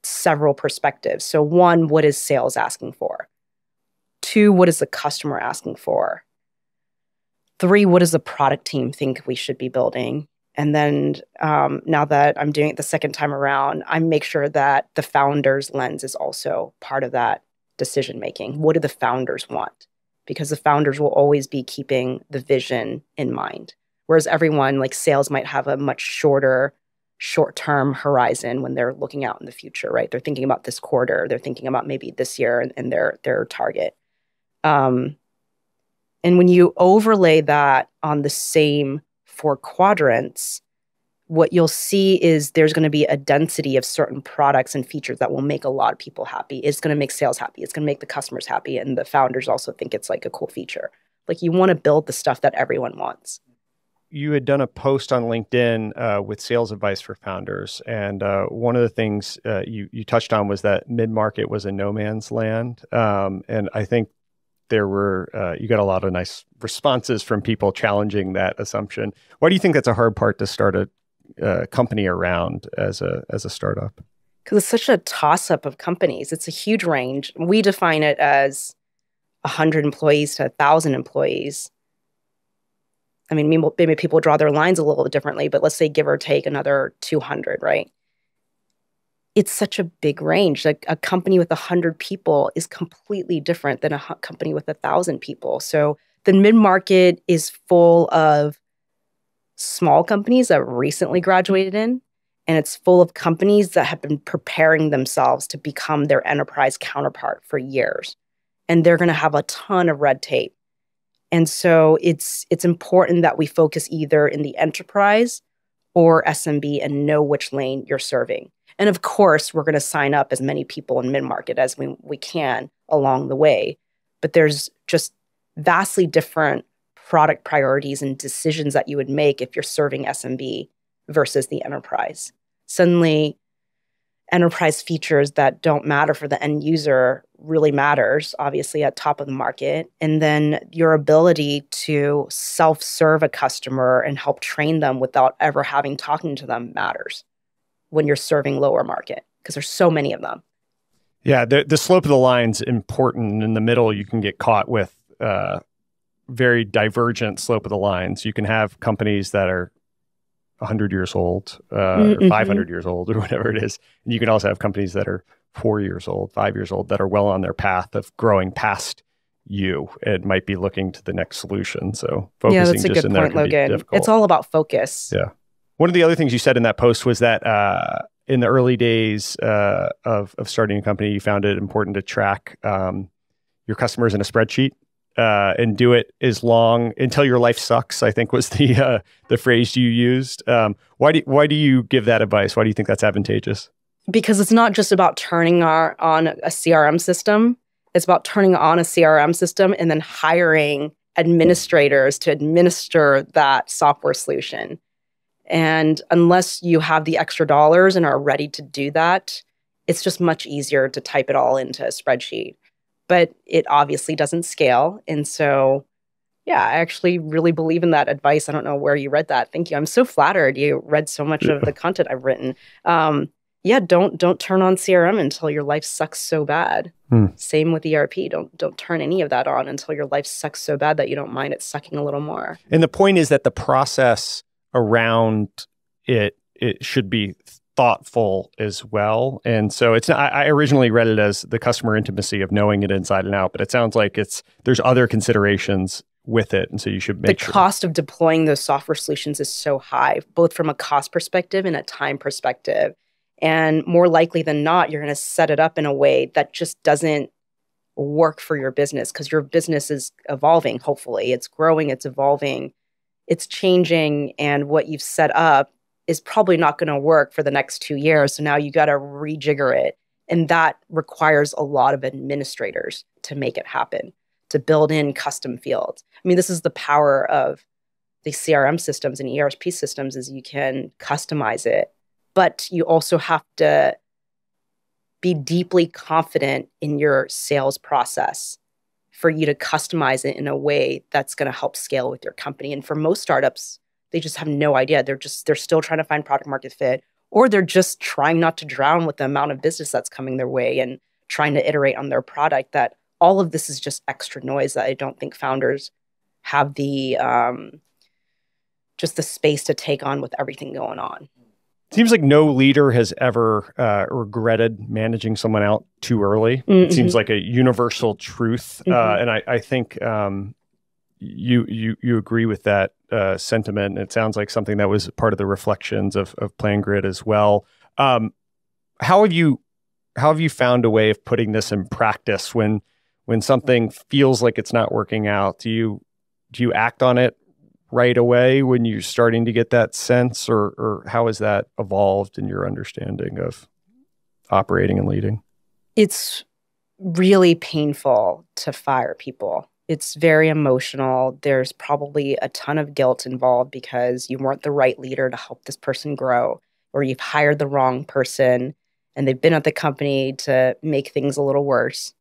several perspectives. So one, what is sales asking for? Two, what is the customer asking for? Three, what does the product team think we should be building? And then now that I'm doing it the second time around, I make sure that the founder's lens is also part of that decision making. What do the founders want? Because the founders will always be keeping the vision in mind. Whereas everyone, like sales, might have a much short-term horizon when they're looking out in the future, right? They're thinking about this quarter. They're thinking about maybe this year and their target. And when you overlay that on the same four quadrants, what you'll see is there's going to be a density of certain products and features that will make a lot of people happy. It's going to make sales happy. It's going to make the customers happy. And the founders also think it's like a cool feature. Like, you want to build the stuff that everyone wants. You had done a post on LinkedIn with sales advice for founders. And one of the things you touched on was that mid-market was a no man's land. And I think there were, you got a lot of nice responses from people challenging that assumption. Why do you think that's a hard part to start a company around as a startup? Because it's such a toss-up of companies. It's a huge range. We define it as 100 employees to 1,000 employees. I mean, maybe people draw their lines a little bit differently, but let's say give or take another 200, right? It's such a big range. Like, a company with 100 people is completely different than a company with 1,000 people. So the mid-market is full of small companies that recently graduated in, and it's full of companies that have been preparing themselves to become their enterprise counterpart for years. And they're going to have a ton of red tape. And so it's important that we focus either in the enterprise or SMB and know which lane you're serving. And of course, we're going to sign up as many people in mid-market as we can along the way. But there's just vastly different product priorities and decisions that you would make if you're serving SMB versus the enterprise. Suddenly, enterprise features that don't matter for the end user really matters, obviously at top of the market. And then your ability to self-serve a customer and help train them without ever having talking to them matters when you're serving lower market, because there's so many of them. Yeah, the slope of the line's important. In the middle, you can get caught with very divergent slope of the lines. You can have companies that are 100 years old, or 500 years old, or whatever it is. And you can also have companies that are 4 years old, 5 years old, that are well on their path of growing past you and might be looking to the next solution. So focusing that's a just good in there point, can be Logan. difficult. It's all about focus. Yeah. One of the other things you said in that post was that in the early days of starting a company, you found it important to track your customers in a spreadsheet and do it as long until your life sucks, I think was the phrase you used. Why do you give that advice? Why do you think that's advantageous? Because it's not just about turning on a CRM system. It's about turning on a CRM system and then hiring administrators to administer that software solution. And unless you have the extra dollars and are ready to do that, it's just much easier to type it all into a spreadsheet. But it obviously doesn't scale. And so, yeah, I actually really believe in that advice. I don't know where you read that. Thank you. I'm so flattered you read so much of the content I've written. Yeah, don't turn on CRM until your life sucks so bad. Same with ERP. Don't turn any of that on until your life sucks so bad that you don't mind it sucking a little more. And the point is that the process around it should be thoughtful as well. And so it's not, I originally read it as the customer intimacy of knowing it inside and out, but it sounds like there's other considerations with it. And so you should make the cost of deploying those software solutions is so high, both from a cost perspective and a time perspective. And more likely than not, you're going to set it up in a way that just doesn't work for your business because your business is evolving. Hopefully it's growing, it's evolving, it's changing. And what you've set up is probably not going to work for the next 2 years. So now you got to rejigger it. And that requires a lot of administrators to make it happen, to build in custom fields. I mean, this is the power of the CRM systems and ERP systems is you can customize it, but you also have to be deeply confident in your sales process for you to customize it in a way that's going to help scale with your company. And for most startups, they just have no idea. They're still trying to find product market fit, or they're just trying not to drown with the amount of business that's coming their way and trying to iterate on their product. That all of this is just extra noise that I don't think founders have the just the space to take on with everything going on. Seems like no leader has ever regretted managing someone out too early. Mm-hmm. It seems like a universal truth. And I think you agree with that sentiment. And it sounds like something that was part of the reflections of PlanGrid as well. How have you found a way of putting this in practice when something feels like it's not working out? Do you act on it right away when you're starting to get that sense, or how has that evolved in your understanding of operating and leading? It's really painful to fire people. It's very emotional. There's probably a ton of guilt involved because you weren't the right leader to help this person grow, or you've hired the wrong person and they've been at the company to make things a little worse.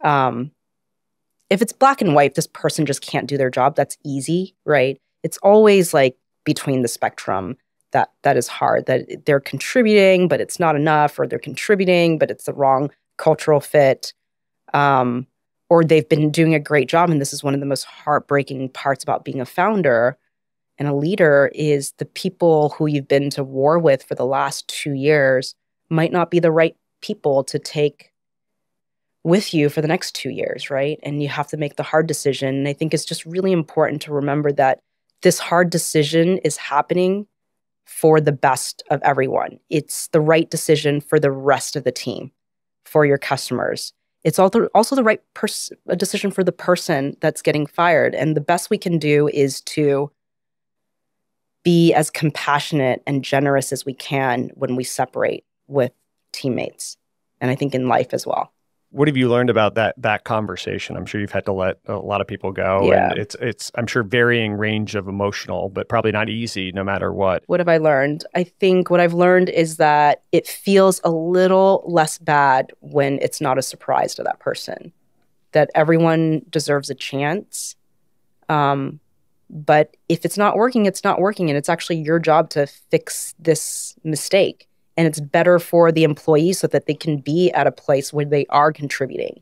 If it's black and white, this person just can't do their job, that's easy, right? It's always like between the spectrum that is hard, that they're contributing, but it's not enough, or they're contributing, but it's the wrong cultural fit, or they've been doing a great job. And this is one of the most heartbreaking parts about being a founder and a leader is the people who you've been to war with for the last 2 years might not be the right people to take with you for the next 2 years, right? And you have to make the hard decision. And I think it's just really important to remember that this hard decision is happening for the best of everyone. It's the right decision for the rest of the team, for your customers. It's also the right decision for the person that's getting fired. And the best we can do is to be as compassionate and generous as we can when we separate with teammates. And I think in life as well. What have you learned about that conversation? I'm sure you've had to let a lot of people go. Yeah. And it's I'm sure varying range of emotional, but probably not easy no matter what. What have I learned? I think what I've learned is that it feels a little less bad when it's not a surprise to that person. That everyone deserves a chance. But if it's not working, it's not working. And it's actually your job to fix this mistake. And it's better for the employees so that they can be at a place where they are contributing.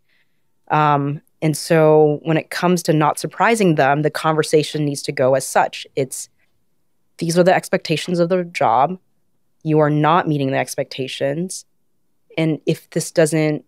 And so when it comes to not surprising them, the conversation needs to go as such. These are the expectations of the job. You are not meeting the expectations. And if this doesn't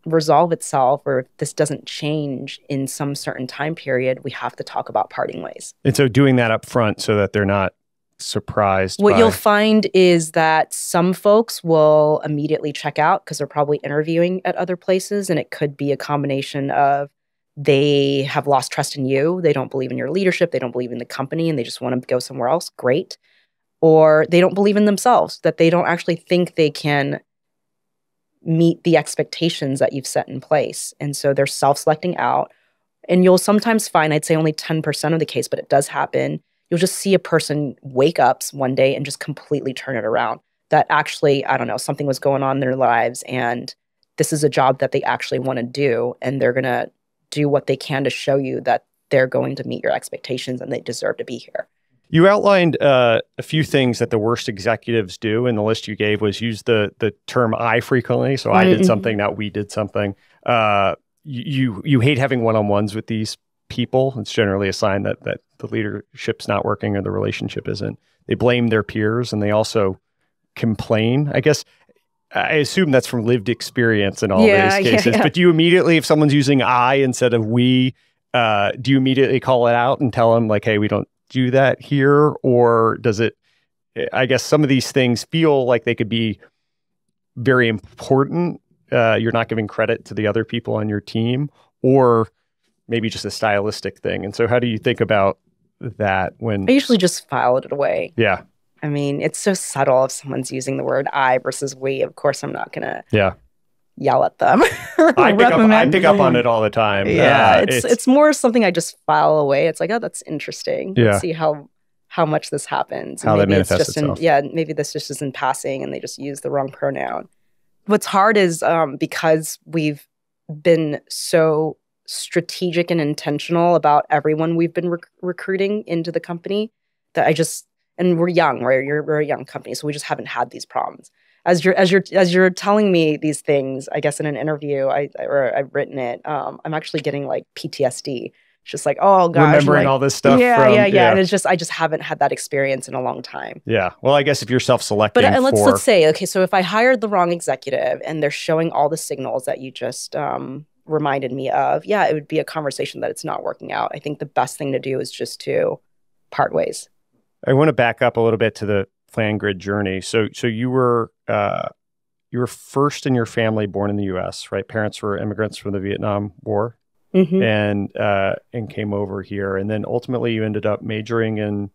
resolve itself, or if this doesn't change in some certain time period, we have to talk about parting ways. And so doing that up front so that they're not surprised What by? you'll find is that some folks will immediately check out because they're probably interviewing at other places. And it could be a combination of they have lost trust in you. They don't believe in your leadership. They don't believe in the company and they just want to go somewhere else. Great. Or they don't believe in themselves, that they don't actually think they can meet the expectations that you've set in place. And so they're self-selecting out. And you'll sometimes find, I'd say only 10% of the case, but it does happen. You'll just see a person wake up one day and just completely turn it around. That actually, I don't know, something was going on in their lives and this is a job that they actually want to do. And they're going to do what they can to show you that they're going to meet your expectations and they deserve to be here. You outlined a few things that the worst executives do, and the list you gave was use the term "I" frequently. So I did something, not we did something. You hate having one-on-ones with these people. It's generally a sign that the leadership's not working or the relationship isn't. They blame their peers, and they also complain. I guess I assume that's from lived experience in all these cases. But do you immediately, if someone's using "I" instead of "we," do you immediately call it out and tell them like, "Hey, we don't do that here," or does it, I guess some of these things feel like they could be very important. You're not giving credit to the other people on your team, or maybe just a stylistic thing. And so how do you think about that when... I usually just file it away. Yeah. I mean, it's so subtle if someone's using the word I versus we. Of course, I'm not going to yell at them. I pick up on it all the time. Yeah, it's more something I just file away. It's like, oh, that's interesting. Let's see how much this happens. How that manifests itself. Maybe this just is in passing and they just use the wrong pronoun. What's hard is because we've been so strategic and intentional about everyone we've been recruiting into the company that and we're young, right? We're a young company, so we just haven't had these problems. As you're telling me these things, I guess in an interview, I've written it. I'm actually getting like PTSD. It's just like, oh gosh, remembering all this stuff. Yeah. And it's just I just haven't had that experience in a long time. Yeah. Well, I guess if you're self-selecting, but let's say, okay, so if I hired the wrong executive and they're showing all the signals that you just reminded me of, it would be a conversation that it's not working out. I think the best thing to do is just to part ways. I want to back up a little bit to the PlanGrid journey. So you were first in your family born in the U.S., right? Parents were immigrants from the Vietnam War, and came over here, and then ultimately you ended up majoring in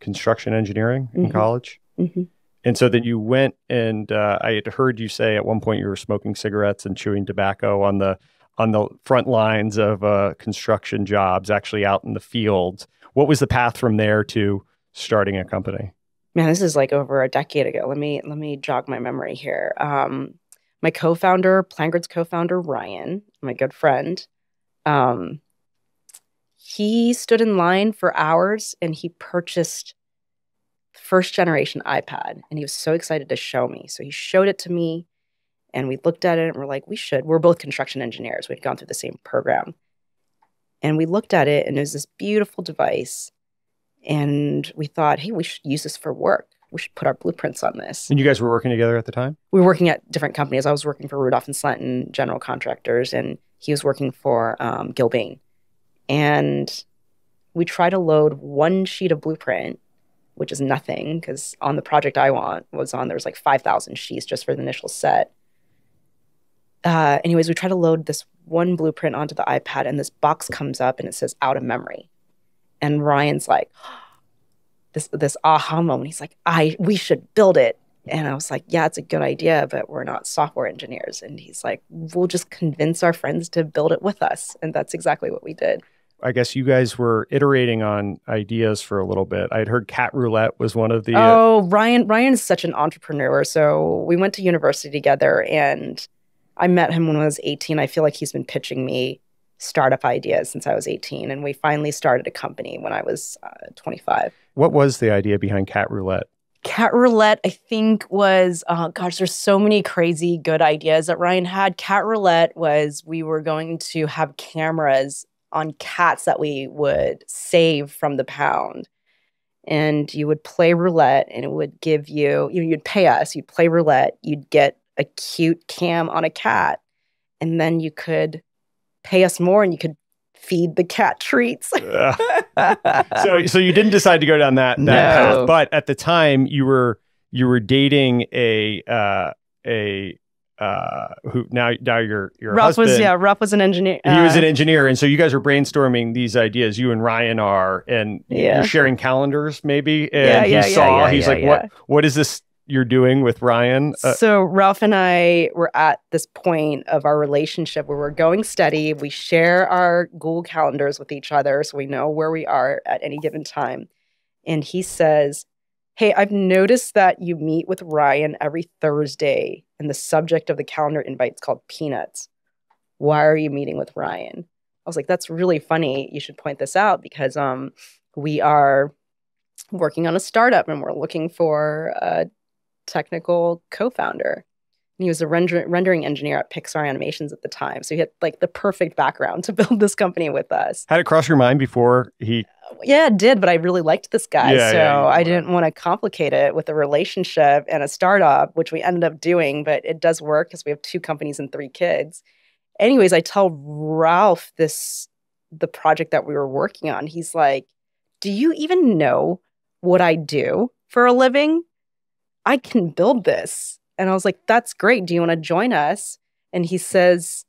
construction engineering in college. And so then you went and I had heard you say at one point you were smoking cigarettes and chewing tobacco on the front lines of construction jobs, actually out in the field. What was the path from there to starting a company? Man, this is like over a decade ago. Let me jog my memory here. My co-founder, PlanGrid's co-founder, Ryan, my good friend, he stood in line for hours and he purchased the first generation iPad and he was so excited to show me. So he showed it to me and we looked at it and we're like, we're both construction engineers. We'd gone through the same program. And we looked at it and it was this beautiful device. And we thought, hey, we should use this for work. We should put our blueprints on this. And you guys were working together at the time? We were working at different companies. I was working for Rudolph and Slenton General Contractors, and he was working for Gilbane. And we tried to load one sheet of blueprint, which is nothing, because on the project there was like 5,000 sheets just for the initial set. Anyways, we try to load this one blueprint onto the iPad, and this box comes up, and it says out of memory. And Ryan's like, this aha moment. He's like, we should build it. And I was like, yeah, it's a good idea, but we're not software engineers. And he's like, we'll just convince our friends to build it with us. And that's exactly what we did. I guess you guys were iterating on ideas for a little bit. I'd heard cat roulette was one of the... Ryan is such an entrepreneur. So we went to university together and I met him when I was 18. I feel like he's been pitching me startup ideas since I was 18. And we finally started a company when I was 25. What was the idea behind cat roulette? Cat roulette, I think, was, there's so many crazy good ideas that Ryan had. Cat roulette was we were going to have cameras on cats that we would save from the pound. And you would play roulette and it would give you'd pay us, you'd play roulette, you'd get a cute cam on a cat. And then you could pay us more and you could feed the cat treats. So you didn't decide to go down that path, but at the time you were dating who now your Ralph husband. Ralph was an engineer. He was an engineer, and so you guys were brainstorming these ideas. You and Ryan are, and you're sharing calendars, maybe. And he's like, "What is this you're doing with Ryan?" So Ralph and I were at this point of our relationship where we're going steady. We share our Google calendars with each other, so we know where we are at any given time. And he says, "Hey, I've noticed that you meet with Ryan every Thursday, and the subject of the calendar invite is called Peanuts. Why are you meeting with Ryan?" I was like, "That's really funny. You should point this out because we are working on a startup and we're looking for a technical co-founder." And he was a rendering engineer at Pixar Animations at the time. So he had like the perfect background to build this company with us. Had it cross your mind before he... Yeah, it did, but I really liked this guy. I didn't want to complicate it with a relationship and a startup, which we ended up doing, but it does work because we have 2 companies and 3 kids. Anyways, I tell Ralph the project that we were working on. He's like, "Do you even know what I do for a living? I can build this." And I was like, "That's great. Do you want to join us?" And he says,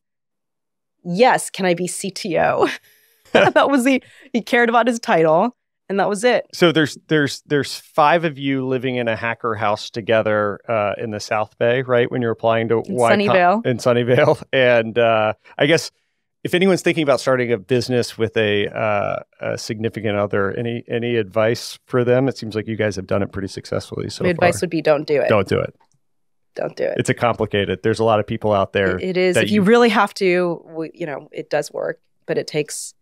"Yes, can I be CTO?" That was he cared about his title, and that was it. So there's 5 of you living in a hacker house together in the South Bay, right? When you're applying to Sunnyvale. In Sunnyvale. And I guess if anyone's thinking about starting a business with a significant other, any advice for them? It seems like you guys have done it pretty successfully so far. My advice would be don't do it. Don't do it. Don't do it. It's complicated. There's a lot of people out there. It is. If you really have to, it does work, but it takes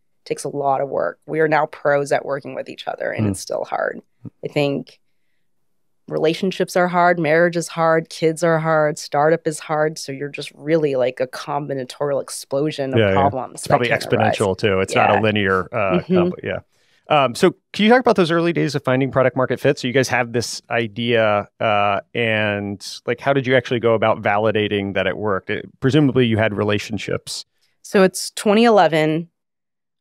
a lot of work. We are now pros at working with each other, and it's still hard. I think relationships are hard, marriage is hard, kids are hard, startup is hard. So you're just really like a combinatorial explosion of problems. It's probably exponential too. It's not a linear. So can you talk about those early days of finding product market fit? So you guys have this idea, and like, how did you actually go about validating that it worked? Presumably you had relationships. So it's 2011.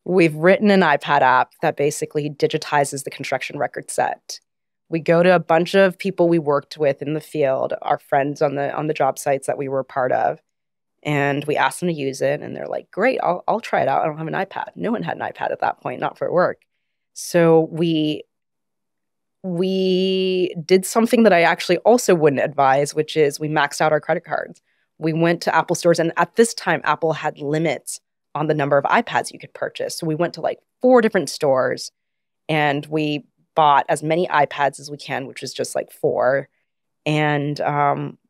We've written an iPad app that basically digitizes the construction record set. We go to a bunch of people we worked with in the field, our friends on the job sites that we were a part of, and we asked them to use it. And they're like, "Great, I'll try it out. I don't have an iPad." No one had an iPad at that point, not for work. So we did something that I actually also wouldn't advise, which is we maxed out our credit cards. We went to Apple stores, and at this time, Apple had limits on the number of iPads you could purchase. So we went to like 4 different stores, and we bought as many iPads as we can, which is just like 4. And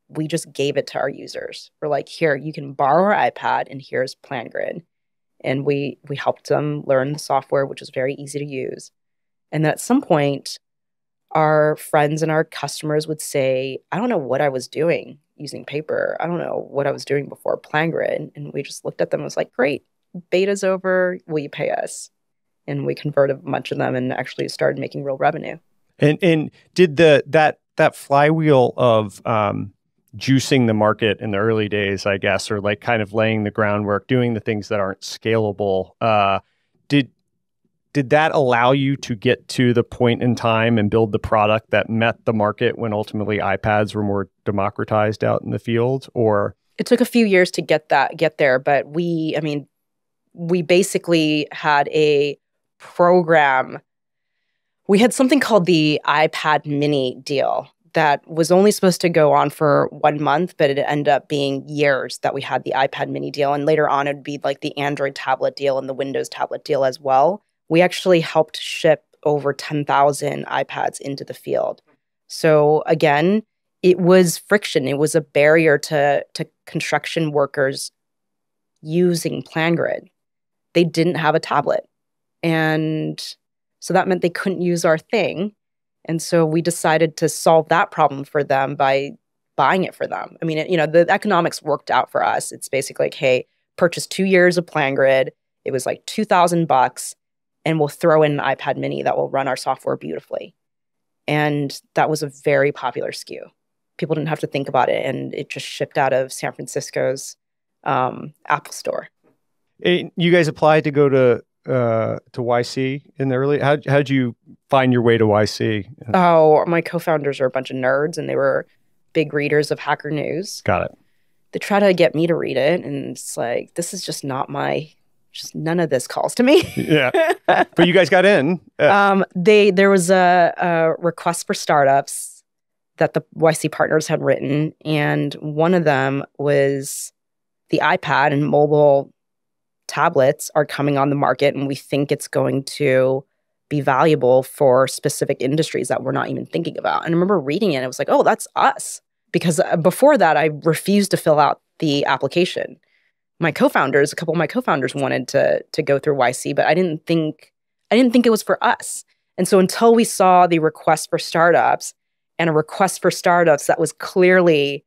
we just gave it to our users. We're like, "Here, you can borrow our iPad, and here's PlanGrid." And we helped them learn the software, which was very easy to use. And then at some point, our friends and our customers would say, "I don't know what I was doing using paper. I don't know what I was doing before PlanGrid." And we just looked at them and was like, "Great, beta's over. Will you pay us?" And we converted a bunch of them and actually started making real revenue. And did that flywheel of juicing the market in the early days, I guess, or like kind of laying the groundwork, doing the things that aren't scalable, did that allow you to get to the point in time and build the product that met the market when ultimately iPads were more democratized out in the field? Or it took a few years to get there, but we basically had a program. We had something called the iPad mini deal that was only supposed to go on for 1 month, but it ended up being years that we had the iPad mini deal. And later on, it'd be like the Android tablet deal and the Windows tablet deal as well. We actually helped ship over 10,000 iPads into the field. So again, it was friction. It was a barrier to construction workers using PlanGrid. They didn't have a tablet. And so that meant they couldn't use our thing. And so we decided to solve that problem for them by buying it for them. I mean, the economics worked out for us. It's basically like, "Hey, purchase 2 years of PlanGrid. It was like $2,000, and we'll throw in an iPad mini that will run our software beautifully." And that was a very popular SKU. People didn't have to think about it, and it just shipped out of San Francisco's Apple store. You guys applied to go to YC in the early? How'd you find your way to YC? Oh, my co-founders are a bunch of nerds, and they were big readers of Hacker News. Got it. They try to get me to read it, and it's like, this is just not just none of this calls to me. Yeah, but you guys got in. There was a request for startups that the YC partners had written, and one of them was the iPad and mobile tablets are coming on the market, and we think it's going to be valuable for specific industries that we're not even thinking about. And I remember reading it, I was like, oh, that's us. Because before that, I refused to fill out the application. A couple of my co-founders wanted to go through YC, but I didn't think it was for us. And so until we saw the request for startups and a request for startups that was clearly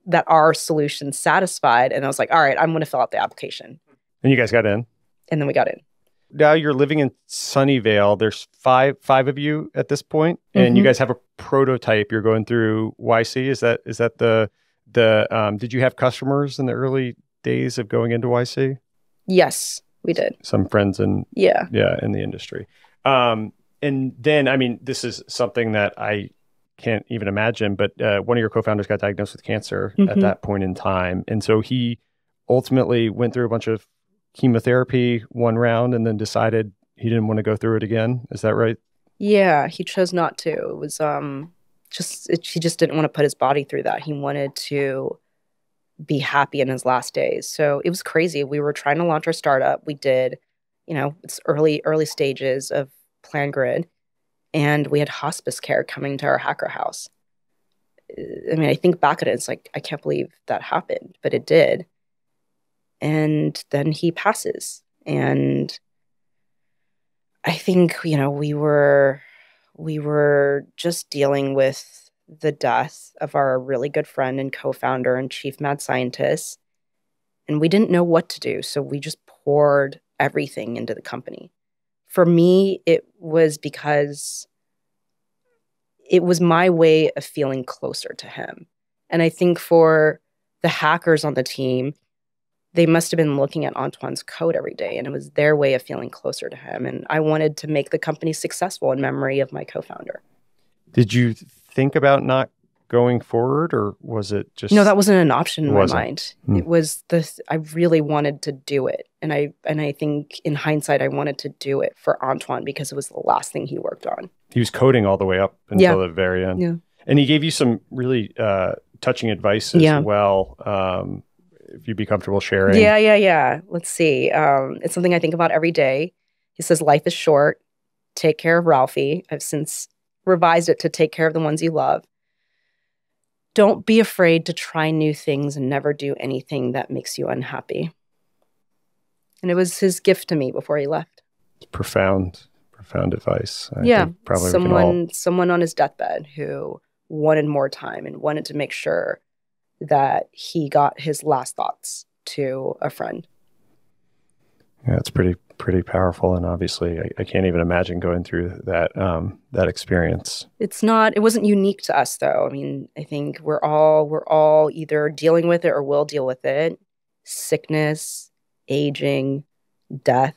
that our solution satisfied, and I was like, all right, I'm going to fill out the application. And you guys got in? And then we got in. Now you're living in Sunnyvale. There's five of you at this point, and you guys have a prototype. You're going through YC. Is that the did you have customers in the early days of going into YC? Yes, we did. Some friends in in the industry. And then, I mean, this is something that I can't even imagine, but one of your co-founders got diagnosed with cancer at that point in time. And so he ultimately went through a bunch of chemotherapy one round and then decided he didn't want to go through it again. Is that right? Yeah, he chose not to. It was he just didn't want to put his body through that. He wanted to be happy in his last days. So it was crazy. We were trying to launch our startup. We did, it's early stages of PlanGrid, and we had hospice care coming to our hacker house. I mean, I think back at it, it's like, I can't believe that happened, but it did. And then he passes. And I think, we were just dealing with the death of our really good friend and co-founder and chief mad scientist. And we didn't know what to do. So we just poured everything into the company. For me, it was because it was my way of feeling closer to him. And I think for the hackers on the team, they must have been looking at Antoine's code every day, and it was their way of feeling closer to him. And I wanted to make the company successful in memory of my co-founder. Did you think about not going forward, or was it just... No, that wasn't an option in my mind. It was I really wanted to do it. And I think in hindsight, I wanted to do it for Antoine because it was the last thing he worked on. He was coding all the way up until the very end. Yeah. And he gave you some really touching advice as well. If you'd be comfortable sharing. Yeah. Let's see. It's something I think about every day. He says, life is short. Take care of Ralphie. I've since revised it to take care of the ones you love. Don't be afraid to try new things and never do anything that makes you unhappy. And it was his gift to me before he left. Profound advice. I think probably someone on his deathbed who wanted more time and wanted to make sure that he got his last thoughts to a friend. Yeah, it's pretty powerful, and obviously, I can't even imagine going through that experience. It wasn't unique to us, though. I mean, I think we're all either dealing with it or will deal with it. Sickness, aging, death.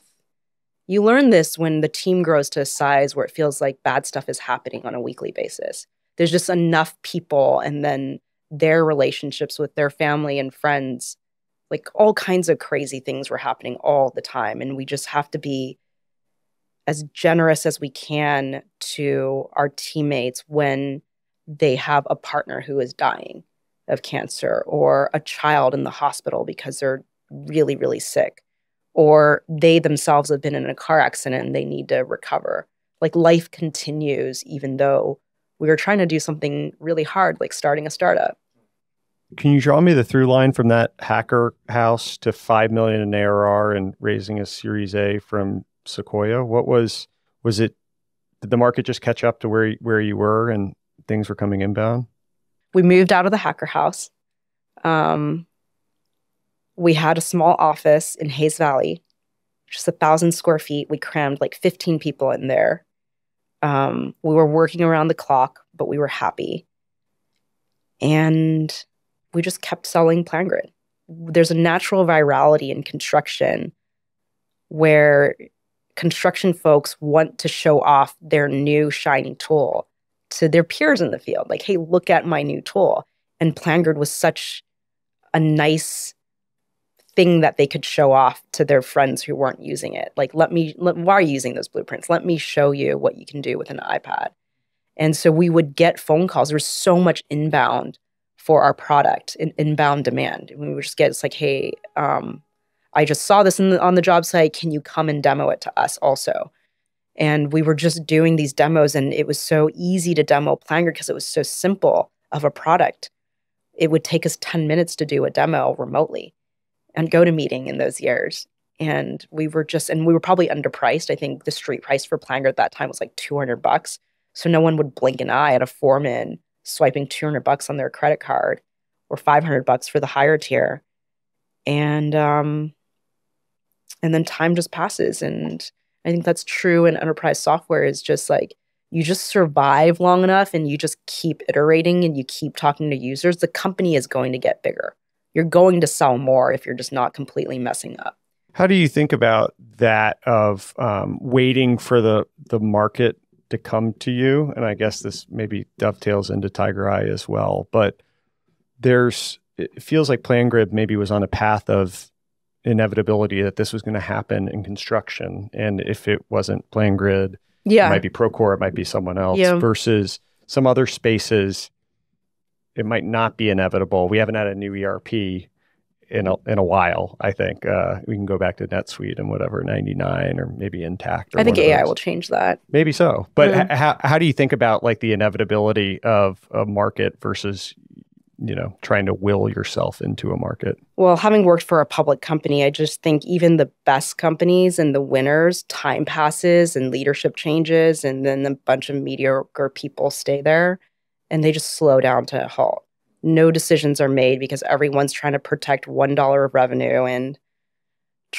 You learn this when the team grows to a size where it feels like bad stuff is happening on a weekly basis. There's just enough people, and then their relationships with their family and friends, like all kinds of crazy things were happening all the time. And we just have to be as generous as we can to our teammates when they have a partner who is dying of cancer, or a child in the hospital because they're really, really sick, or they themselves have been in a car accident and they need to recover. Like, life continues even though we were trying to do something really hard, like starting a startup. Can you draw me the through line from that hacker house to $5 million in ARR and raising a Series A from Sequoia? What was it? Did the market just catch up to where you were and things were coming inbound? We moved out of the hacker house. We had a small office in Hayes Valley, just 1,000 square feet. We crammed like 15 people in there. We were working around the clock, but we were happy. And we just kept selling PlanGrid. There's a natural virality in construction where construction folks want to show off their new shiny tool to their peers in the field. Like, hey, look at my new tool. And PlanGrid was such a nice thing that they could show off to their friends who weren't using it. Like, why are you using those blueprints? Let me show you what you can do with an iPad. And so we would get phone calls. There was so much inbound for our product, inbound demand. And we would just get, it's like, hey, I just saw this on the job site. Can you come and demo it to us also? And we were just doing these demos, and it was so easy to demo PlanGrid because it was so simple of a product. It would take us 10 minutes to do a demo remotely and GoToMeeting in those years. And we were probably underpriced. I think the street price for PlanGrid at that time was like $200. So no one would blink an eye at a foreman swiping $200 on their credit card or $500 for the higher tier. And then time just passes. And I think that's true in enterprise software, is just like, you just survive long enough and you just keep iterating and you keep talking to users. The company is going to get bigger. You're going to sell more if you're just not completely messing up. How do you think about that of waiting for the market to come to you? And I guess this maybe dovetails into TigerEye as well. But it feels like PlanGrid maybe was on a path of inevitability that this was going to happen in construction. And if it wasn't PlanGrid, it might be Procore, it might be someone else, versus some other spaces. It might not be inevitable. We haven't had a new ERP in a while, I think. We can go back to NetSuite and whatever, 99 or maybe Intact. Or I think AI will change that. Maybe so. But how do you think about like the inevitability of a market versus, trying to will yourself into a market? Well, having worked for a public company, I just think even the best companies and the winners, time passes and leadership changes, and then a bunch of mediocre people stay there and they just slow down to a halt. No decisions are made because everyone's trying to protect $1 of revenue and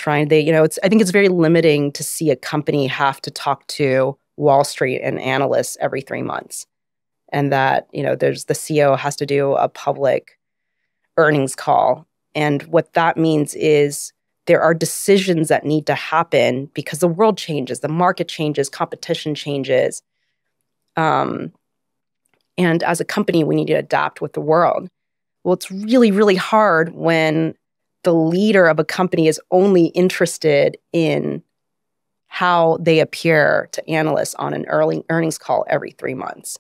I think it's very limiting to see a company have to talk to Wall Street and analysts every 3 months. And that, there's the CEO has to do a public earnings call. And what that means is there are decisions that need to happen because the world changes, the market changes, competition changes. And as a company, we need to adapt with the world. Well, it's really, really hard when the leader of a company is only interested in how they appear to analysts on an earnings call every 3 months.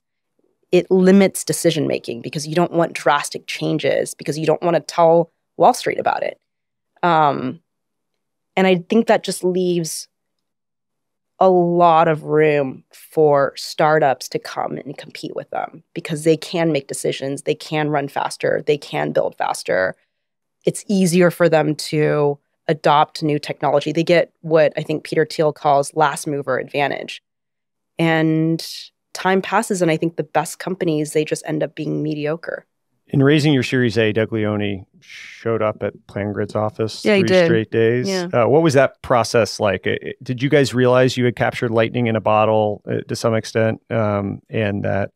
It limits decision-making because you don't want drastic changes, because you don't want to tell Wall Street about it. And I think that just leaves a lot of room for startups to come and compete with them because they can make decisions, they can run faster, they can build faster. It's easier for them to adopt new technology. They get what I think Peter Thiel calls last mover advantage. And time passes, and I think the best companies, they just end up being mediocre. In raising your Series A, Doug Leone showed up at PlanGrid's office 3 straight days. Yeah. What was that process like? Did you guys realize you had captured lightning in a bottle to some extent? And that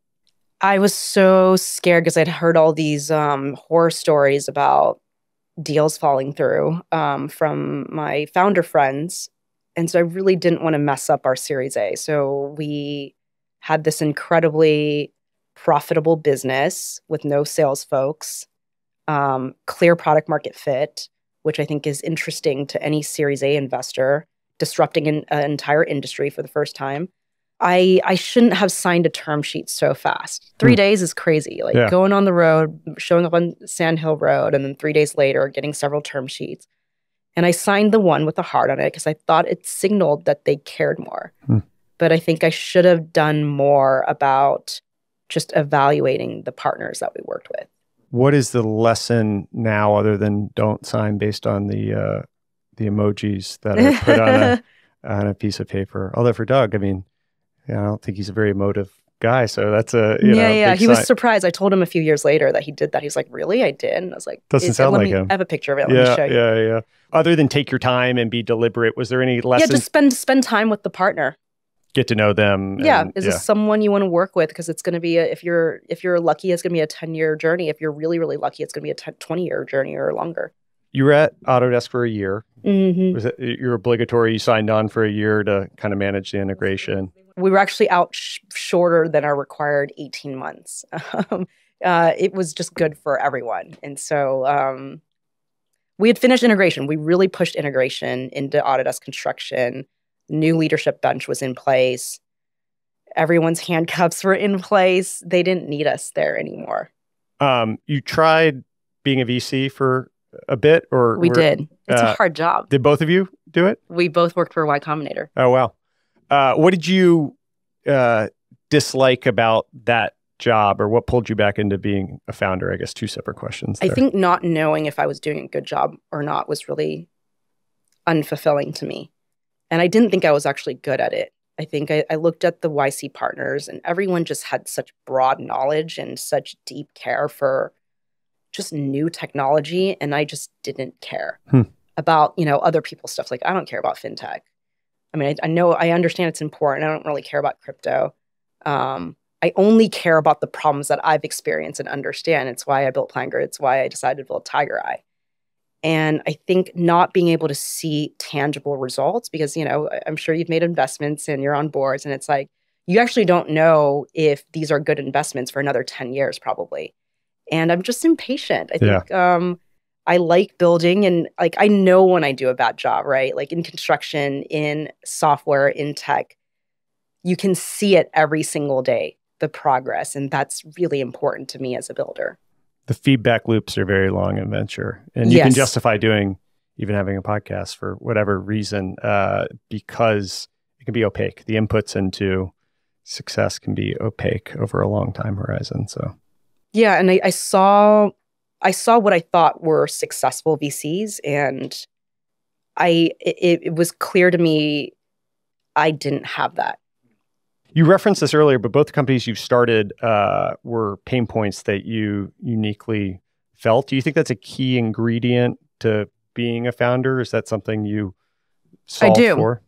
I was so scared because I'd heard all these horror stories about deals falling through from my founder friends. And so I really didn't want to mess up our Series A. So we had this incredibly profitable business with no sales folks, clear product market fit, which I think is interesting to any Series A investor, disrupting an entire industry for the first time. I shouldn't have signed a term sheet so fast. 3 days is crazy. Going on the road, showing up on Sand Hill Road, and then 3 days later getting several term sheets. And I signed the one with a heart on it because I thought it signaled that they cared more. But I think I should have done more about just evaluating the partners that we worked with. What is the lesson now other than don't sign based on the emojis that are put on a piece of paper? Although for Doug, I mean, I don't think he's a very emotive guy. So that's he was surprised. I told him a few years later that he did that. He's like, really? I did? And I was like, doesn't sound like him. I have a picture of it. Let me show you. Yeah. Other than take your time and be deliberate, was there any lessons? Yeah, just spend time with the partner. Get to know them. Is this someone you want to work with? Because it's going to be, if you're lucky, it's going to be a 10-year journey. If you're really, really lucky, it's going to be a 20-year journey or longer. You were at Autodesk for a year. Hmm. Was it you're obligatory? You signed on for a year to kind of manage the integration. We were actually out shorter than our required 18 months. It was just good for everyone. And so we had finished integration. We really pushed integration into Autodesk construction. New leadership bench was in place. Everyone's handcuffs were in place. They didn't need us there anymore. You tried being a VC for a bit, or We did. It's a hard job. Did both of you do it? We both worked for Y Combinator. Oh, wow. What did you dislike about that job, or what pulled you back into being a founder? I guess two separate questions there. I think not knowing if I was doing a good job or not was really unfulfilling to me. And I didn't think I was actually good at it. I think I looked at the YC partners, and everyone just had such broad knowledge and such deep care for just new technology. And I just didn't care about, other people's stuff. Like, I don't care about fintech. I mean, I understand it's important. I don't really care about crypto. I only care about the problems that I've experienced and understand. It's why I built PlanGrid. It's why I decided to build TigerEye. And I think not being able to see tangible results, because, I'm sure you've made investments and you're on boards, and it's like, you actually don't know if these are good investments for another 10 years, probably. And I'm just impatient. I think I like building, and like, I know when I do a bad job, right? Like in construction, in software, in tech, you can see it every single day, the progress. And that's really important to me as a builder. The feedback loops are very long in venture, and you can justify even having a podcast for whatever reason, because it can be opaque. The inputs into success can be opaque over a long time horizon. So, yeah, and I saw what I thought were successful VCs, and it was clear to me I didn't have that. You referenced this earlier, but both the companies you've started were pain points that you uniquely felt. Do you think that's a key ingredient to being a founder? Is that something you solved for?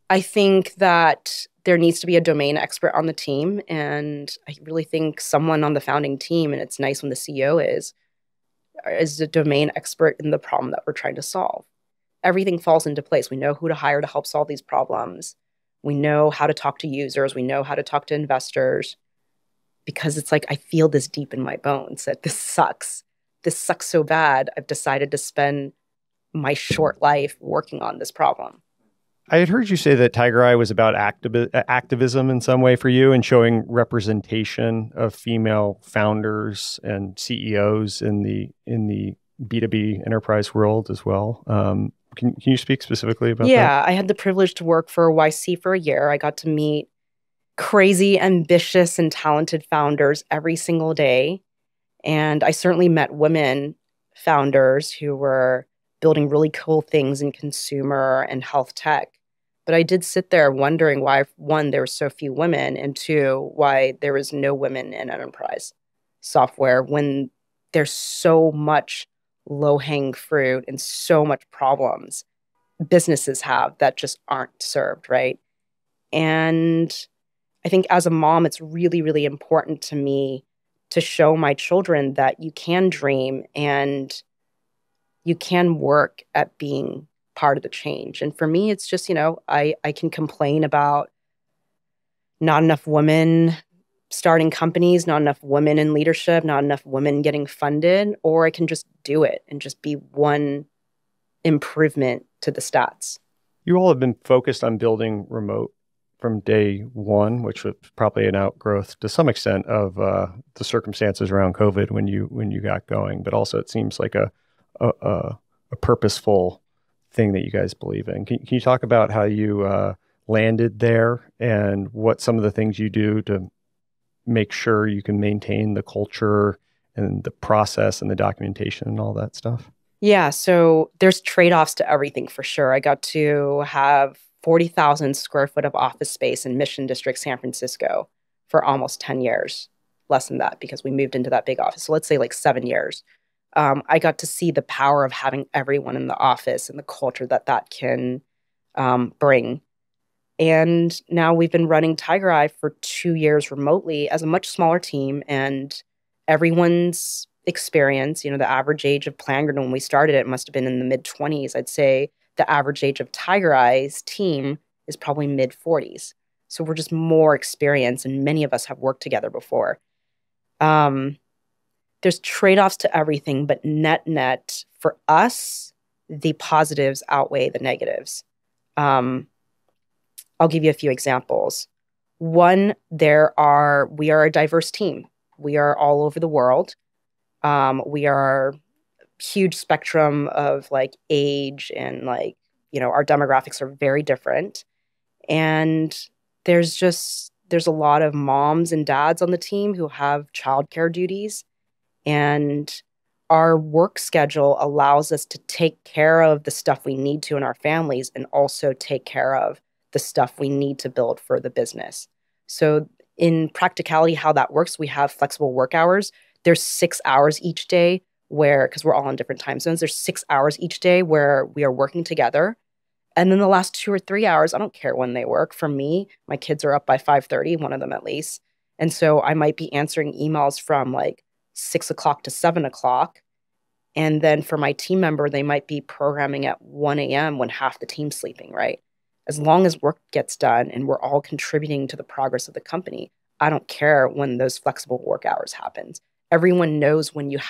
I think that there needs to be a domain expert on the team. And I really think someone on the founding team, and it's nice when the CEO is a domain expert in the problem that we're trying to solve. Everything falls into place. We know who to hire to help solve these problems. We know how to talk to users. We know how to talk to investors, because it's like, I feel this deep in my bones that this sucks. This sucks so bad. I've decided to spend my short life working on this problem. I had heard you say that TigerEye was about activism in some way for you, and showing representation of female founders and CEOs in the B2B enterprise world as well. Can you speak specifically about that? Yeah, I had the privilege to work for YC for a year. I got to meet crazy, ambitious, and talented founders every single day. And I certainly met women founders who were building really cool things in consumer and health tech. But I did sit there wondering why, one, there were so few women, and two, why there was no women in enterprise software when there's so much low-hanging fruit and so much problems businesses have that just aren't served, right? And I think as a mom, it's really, really important to me to show my children that you can dream and you can work at being part of the change. And for me, it's just, I can complain about not enough women starting companies, not enough women in leadership, not enough women getting funded, or I can just do it and just be one improvement to the stats. You all have been focused on building remote from day one, which was probably an outgrowth to some extent of the circumstances around COVID when you got going. But also, it seems like a purposeful thing that you guys believe in. Can you talk about how you landed there and what some of the things you do to make sure you can maintain the culture and the process and the documentation and all that stuff? Yeah, so there's trade-offs to everything for sure. I got to have 40,000 square foot of office space in Mission District, San Francisco for almost 10 years. Less than that, because we moved into that big office. So let's say like 7 years. I got to see the power of having everyone in the office and the culture that can bring. And now we've been running TigerEye for 2 years remotely as a much smaller team, and everyone's experience, the average age of PlanGrid when we started it must have been in the mid-20s. I'd say the average age of TigerEye's team is probably mid-40s. So we're just more experienced, and many of us have worked together before. There's trade-offs to everything, but net for us, the positives outweigh the negatives. I'll give you a few examples. One, we are a diverse team. We are all over the world. We are huge spectrum of like age and like, our demographics are very different. And there's a lot of moms and dads on the team who have childcare duties. And our work schedule allows us to take care of the stuff we need to in our families and also take care of the stuff we need to build for the business. So in practicality, how that works, we have flexible work hours. There's 6 hours each day because we're all on different time zones, there's 6 hours each day where we are working together. And then the last 2 or 3 hours, I don't care when they work. For me, my kids are up by 5:30, one of them at least. And so I might be answering emails from like 6 o'clock to 7 o'clock. And then for my team member, they might be programming at 1 a.m. when half the team's sleeping, right? As long as work gets done and we're all contributing to the progress of the company, I don't care when those flexible work hours happens. Everyone knows when you're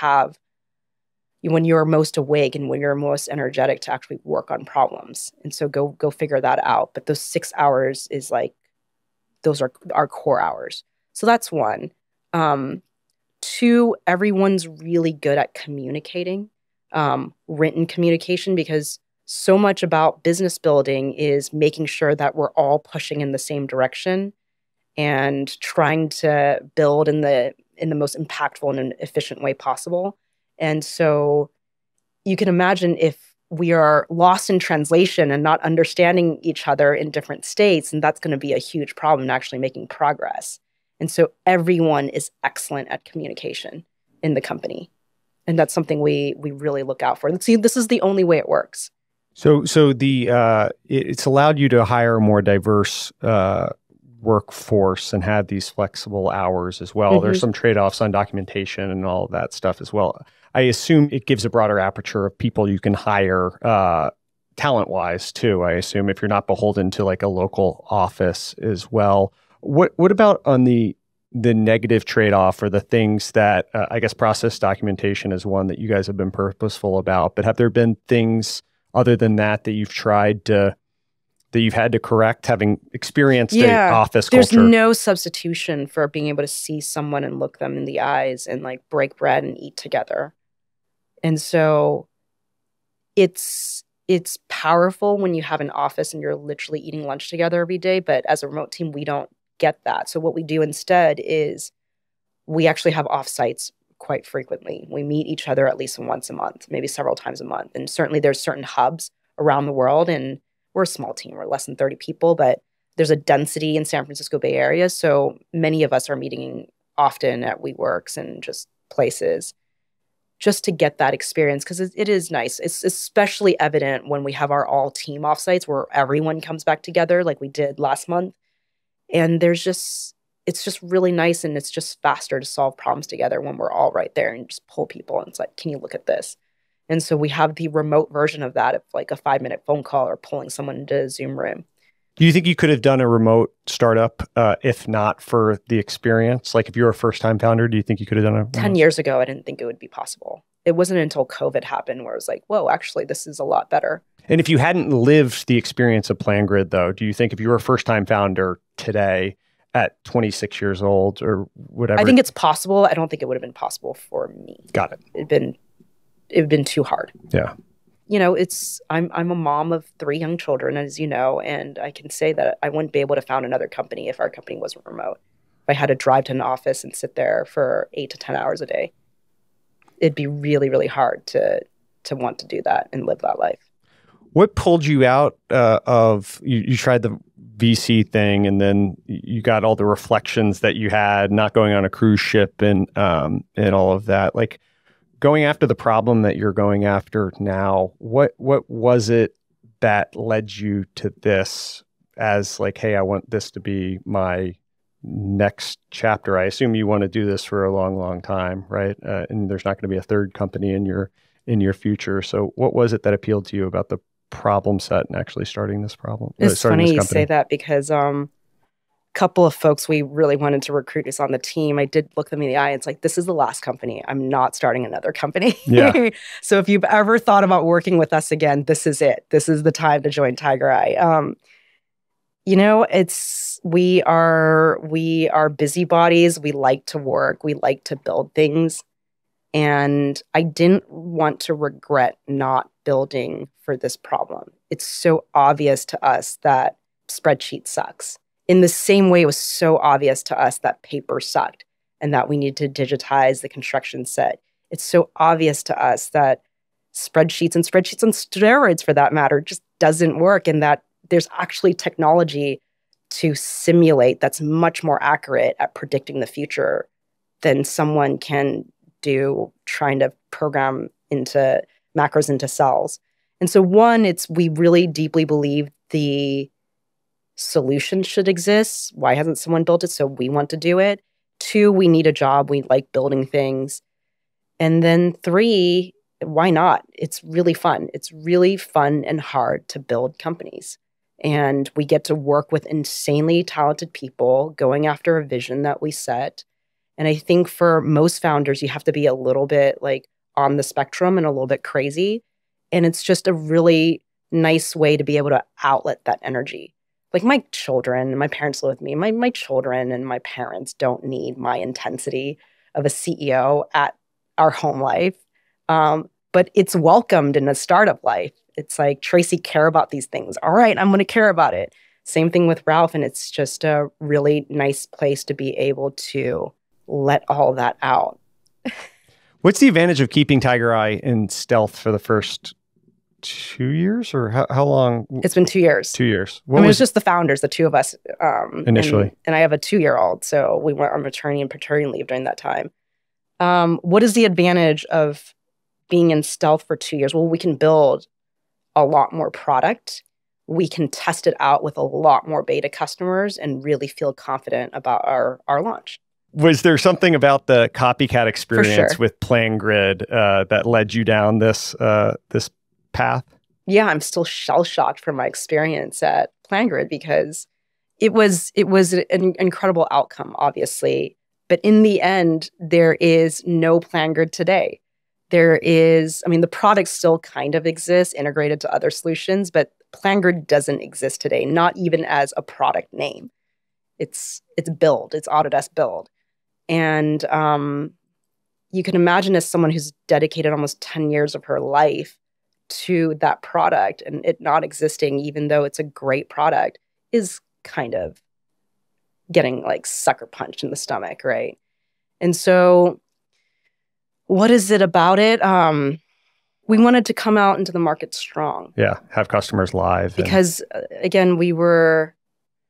most awake and when you're most energetic to actually work on problems. And so go figure that out. But those 6 hours is like, those are our core hours. So that's one. Two, everyone's really good at communicating, written communication, because so much about business building is making sure that we're all pushing in the same direction and trying to build in the most impactful and efficient way possible. And so you can imagine if we are lost in translation and not understanding each other in different states, and that's going to be a huge problem in actually making progress. And so everyone is excellent at communication in the company. And that's something we really look out for. See, this is the only way it works. So it's allowed you to hire a more diverse workforce and have these flexible hours as well. Mm-hmm. There's some trade-offs on documentation and all of that stuff as well. I assume it gives a broader aperture of people you can hire talent-wise too, I assume, if you're not beholden to like a local office as well. What about on the negative trade-off or the things that, I guess process documentation is one that you guys have been purposeful about, but have there been things other than that you've tried that you've had to correct, having experienced an office culture? There's no substitution for being able to see someone and look them in the eyes and like break bread and eat together. And so it's powerful when you have an office and you're literally eating lunch together every day. But as a remote team, we don't get that. So what we do instead is we actually have offsites quite frequently. We meet each other at least once a month, maybe several times a month. And certainly there's certain hubs around the world, and we're a small team. We're less than 30 people, but there's a density in San Francisco Bay Area. So many of us are meeting often at WeWorks and just places just to get that experience, because it is nice. It's especially evident when we have our all team offsites where everyone comes back together like we did last month. And it's just really nice, and it's just faster to solve problems together when we're all right there and just pull people. And it's like, can you look at this? And so we have the remote version of that, of like a 5-minute phone call or pulling someone into a Zoom room. Do you think you could have done a remote startup if not for the experience? Like if you were a first-time founder, do you think you could have done it? 10 years ago, I didn't think it would be possible. It wasn't until COVID happened where it was like, whoa, actually, this is a lot better. And if you hadn't lived the experience of PlanGrid, though, do you think if you were a first-time founder today at 26 years old or whatever? I think it's possible. I don't think it would have been possible for me. Got it. It'd been too hard. Yeah. I'm a mom of 3 young children, as you know, and I can say that I wouldn't be able to found another company if our company wasn't remote. If I had to drive to an office and sit there for 8 to 10 hours a day, it'd be really, really hard to want to do that and live that life. What pulled you out of, you tried the VC thing, and then you got all the reflections that you had, not going on a cruise ship and all of that. Like, going after the problem that you're going after now, what was it that led you to this as like, hey, I want this to be my next chapter? I assume you want to do this for a long, long time, right? And there's not going to be a third company in your future. So what was it that appealed to you about the problem set and actually starting this It's starting funny this you company? say that because couple of folks we really wanted to recruit is on the team. I did look them in the eye. It's like, this is the last company. I'm not starting another company. Yeah. So if you've ever thought about working with us again, this is it. This is the time to join TigerEye. We are busybodies. We like to work. We like to build things. And I didn't want to regret not building for this problem. It's so obvious to us that spreadsheet sucks. In the same way, it was so obvious to us that paper sucked and that we need to digitize the construction set. It's so obvious to us that spreadsheets on steroids, for that matter, just doesn't work, and that there's actually technology to simulate that's much more accurate at predicting the future than someone can do trying to program into macros into cells. And so we really deeply believe the solution should exist. Why hasn't someone built it? So we want to do it. 2, we need a job. We like building things. And then 3, why not? It's really fun. It's really fun and hard to build companies. And we get to work with insanely talented people going after a vision that we set. And I think for most founders, you have to be a little bit like on the spectrum and a little bit crazy. And it's just a really nice way to be able to outlet that energy. Like my children, my parents live with me. My children and my parents don't need my intensity of a CEO at our home life. But it's welcomed in a startup life. It's like, Tracy, care about these things. All right, I'm going to care about it. Same thing with Ralph. And it's just a really nice place to be able to let all that out. What's the advantage of keeping TigerEye in stealth for the first 2 years, or how long? It's been 2 years. 2 years. It was just the founders, the two of us. Initially. And I have a 2-year-old, so we went on maternity and paternity leave during that time. What is the advantage of being in stealth for 2 years? Well, we can build a lot more product. We can test it out with a lot more beta customers and really feel confident about our launch. Was there something about the copycat experience sure. with PlanGrid that led you down this path? Yeah, I'm still shell-shocked from my experience at PlanGrid because it was an incredible outcome, obviously. But in the end, there is no PlanGrid today. The product still kind of exists, integrated to other solutions, but PlanGrid doesn't exist today, not even as a product name. It's Build, it's Autodesk Build. And you can imagine, as someone who's dedicated almost 10 years of her life to that product, and it not existing, even though it's a great product, is kind of getting like sucker punched in the stomach, right? And so what is it about it? We wanted to come out into the market strong. Yeah, have customers live. Because again, we were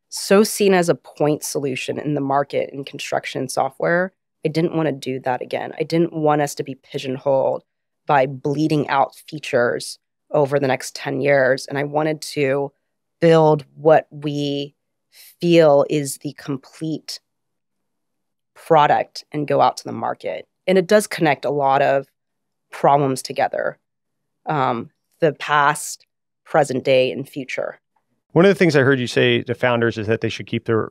so seen as a point solution in the market in construction software. I didn't want to do that again. I didn't want us to be pigeonholed by bleeding out features over the next 10 years. And I wanted to build what we feel is the complete product and go out to the market. And it does connect a lot of problems together, the past, present day, and future. One of the things I heard you say to founders is that they should keep their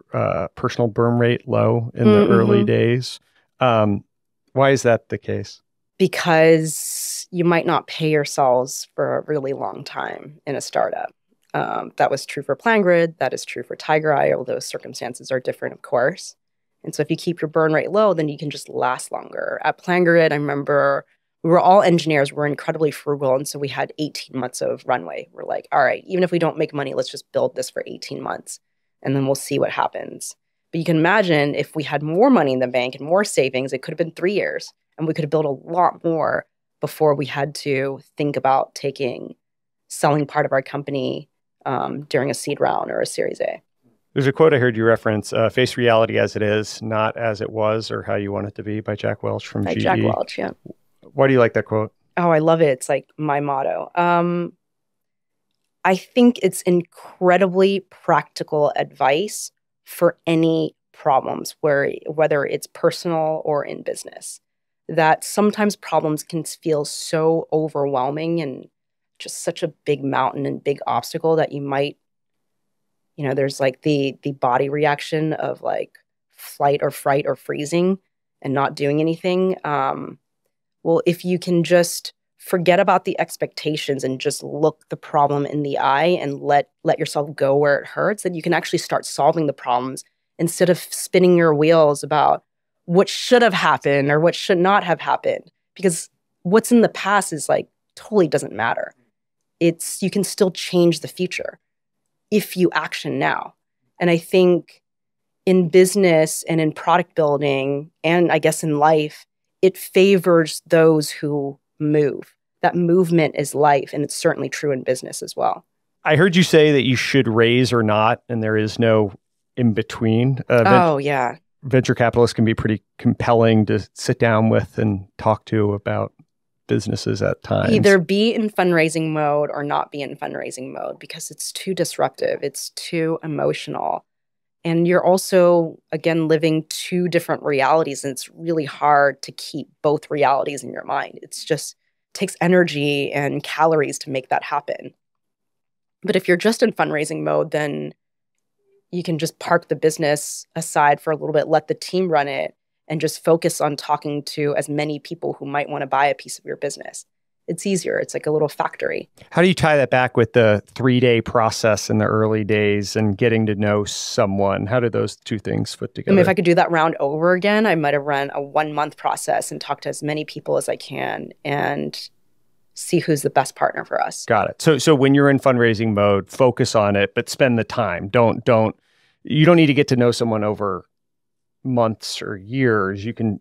personal burn rate low in the early days. Why is that the case? Because you might not pay yourselves for a really long time in a startup. That was true for PlanGrid. That is true for TigerEye, although circumstances are different, of course. And so if you keep your burn rate low, then you can just last longer. At PlanGrid, I remember we were all engineers. We're incredibly frugal. And so we had 18 months of runway. We're like, all right, even if we don't make money, let's just build this for 18 months. And then we'll see what happens. But you can imagine if we had more money in the bank and more savings, it could have been 3 years. And we could have built a lot more before we had to think about selling part of our company during a seed round or a Series A. There's a quote I heard you reference, face reality as it is, not as it was or how you want it to be, by Jack Welch from GE. Jack Welch, yeah. Why do you like that quote? Oh, I love it. It's like my motto. I think it's incredibly practical advice for any problems, whether it's personal or in business, that sometimes problems can feel so overwhelming and just such a big mountain and big obstacle that you might, there's like the body reaction of like flight or fright or freezing and not doing anything. Well, if you can just forget about the expectations and just look the problem in the eye and let yourself go where it hurts, then you can actually start solving the problems instead of spinning your wheels about what should have happened or what should not have happened. Because what's in the past is like totally doesn't matter. You can still change the future if you action now. And I think in business and in product building, and I guess in life, it favors those who move. That movement is life, and it's certainly true in business as well. I heard you say that you should raise or not, and there is no in between. Yeah. Venture capitalists can be pretty compelling to sit down with and talk to about businesses at times. Either be in fundraising mode or not be in fundraising mode because it's too disruptive. It's too emotional. And you're also, again, living two different realities. And it's really hard to keep both realities in your mind. It's just takes energy and calories to make that happen. But if you're just in fundraising mode, then you can just park the business aside for a little bit, let the team run it, and just focus on talking to as many people who might want to buy a piece of your business. It's easier. It's like a little factory. How do you tie that back with the 3-day process in the early days and getting to know someone? How do those two things fit together? I mean, if I could do that round over again, I might have run a 1-month process and talked to as many people as I can and see who's the best partner for us. Got it. So when you're in fundraising mode, focus on it, but spend the time. You don't need to get to know someone over months or years. You can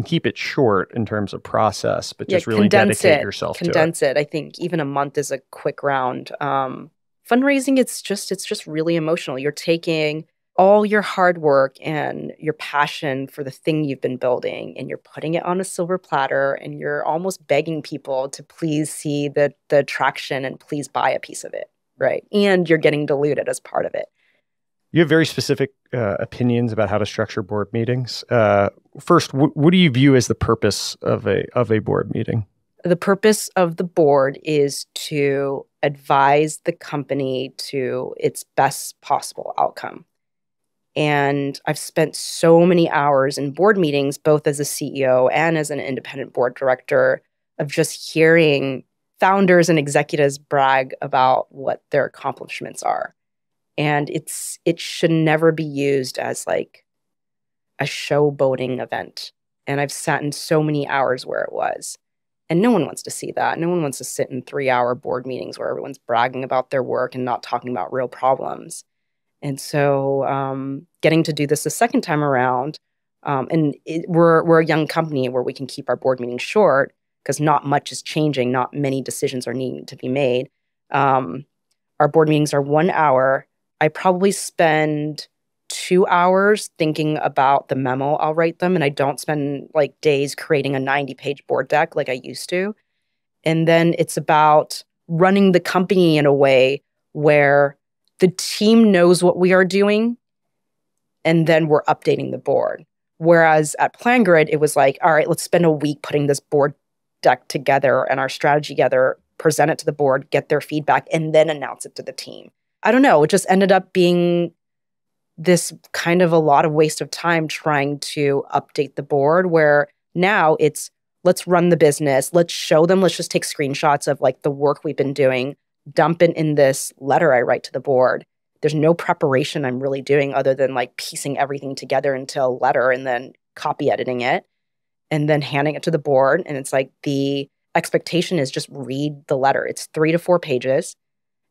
keep it short in terms of process, but just really dedicate yourself to it. Condense it. I think even a month is a quick round. Fundraising, it's just really emotional. You're taking all your hard work and your passion for the thing you've been building, and you're putting it on a silver platter, and you're almost begging people to please see the traction and please buy a piece of it, right? And you're getting diluted as part of it. You have very specific opinions about how to structure board meetings. First, what do you view as the purpose of a board meeting? The purpose of the board is to advise the company to its best possible outcome. And I've spent so many hours in board meetings, both as a CEO and as an independent board director, of just hearing founders and executives brag about what their accomplishments are. And it should never be used as like a showboating event. And I've sat in so many hours where it was. And no one wants to see that. No one wants to sit in 3-hour board meetings where everyone's bragging about their work and not talking about real problems. And so getting to do this the second time around, we're a young company where we can keep our board meetings short because not much is changing. Not many decisions are needing to be made. Our board meetings are 1 hour. I probably spend 2 hours thinking about the memo I'll write them, and I don't spend like days creating a 90-page board deck like I used to. And then it's about running the company in a way where the team knows what we are doing, and then we're updating the board. Whereas at PlanGrid, it was like, all right, let's spend a week putting this board deck together and our strategy together, present it to the board, get their feedback, and then announce it to the team. I don't know. It just ended up being this kind of a lot of waste of time trying to update the board, where now it's let's run the business. Let's show them. Let's just take screenshots of like the work we've been doing, dump it in this letter I write to the board. There's no preparation I'm really doing other than like piecing everything together into a letter and then copy editing it and then handing it to the board. And it's like the expectation is just read the letter. It's 3 to 4 pages.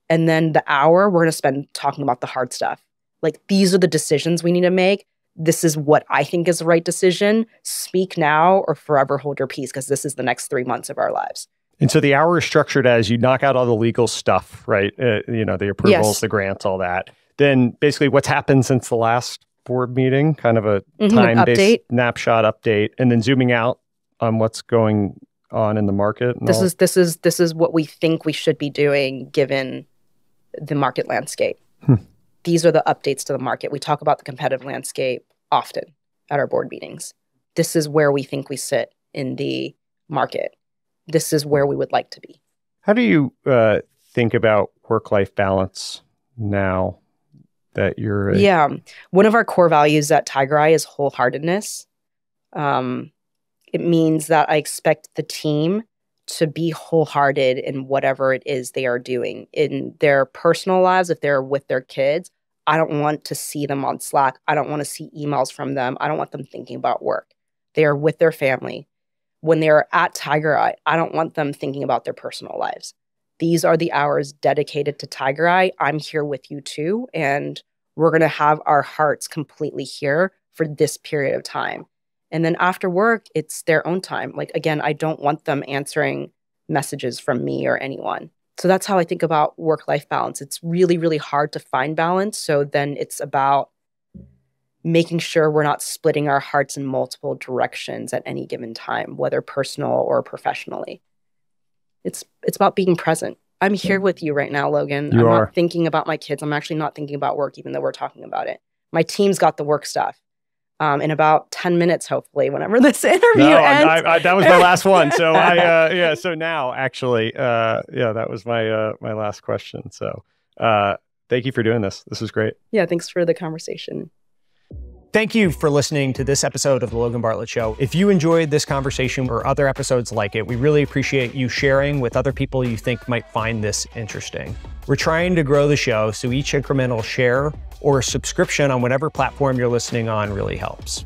And then the hour we're going to spend talking about the hard stuff. Like, these are the decisions we need to make. This is what I think is the right decision. Speak now or forever hold your peace, because this is the next 3 months of our lives. And so the hour is structured as you knock out all the legal stuff, right? The approvals, yes, the grants, all that. Then basically what's happened since the last board meeting, kind of a time-based snapshot update, and then zooming out on what's going on in the market. This is what we think we should be doing given the market landscape. these are the updates to the market. We talk about the competitive landscape often at our board meetings. This is where we think we sit in the market. This is where we would like to be. How do you think about work-life balance now that you're Yeah. One of our core values at TigerEye is wholeheartedness. It means that I expect the team to be wholehearted in whatever it is they are doing in their personal lives. If they're with their kids, I don't want to see them on Slack. I don't want to see emails from them. I don't want them thinking about work. They are with their family. When they're at TigerEye, I don't want them thinking about their personal lives. These are the hours dedicated to TigerEye. I'm here with you too. And we're going to have our hearts completely here for this period of time. And then after work, it's their own time. Like, again, I don't want them answering messages from me or anyone. So that's how I think about work-life balance. It's really, really hard to find balance. So then it's about making sure we're not splitting our hearts in multiple directions at any given time, whether personal or professionally. It's about being present. I'm here with you right now, Logan. I'm not thinking about my kids. I'm actually not thinking about work, even though we're talking about it. My team's got the work stuff. In about 10 minutes, hopefully, whenever this interview ends. That was my last one. So so now actually, that was my last question. So thank you for doing this. This was great. Yeah, thanks for the conversation. Thank you for listening to this episode of The Logan Bartlett Show. If you enjoyed this conversation or other episodes like it, we really appreciate you sharing with other people you think might find this interesting. We're trying to grow the show, so each incremental share or subscription on whatever platform you're listening on really helps.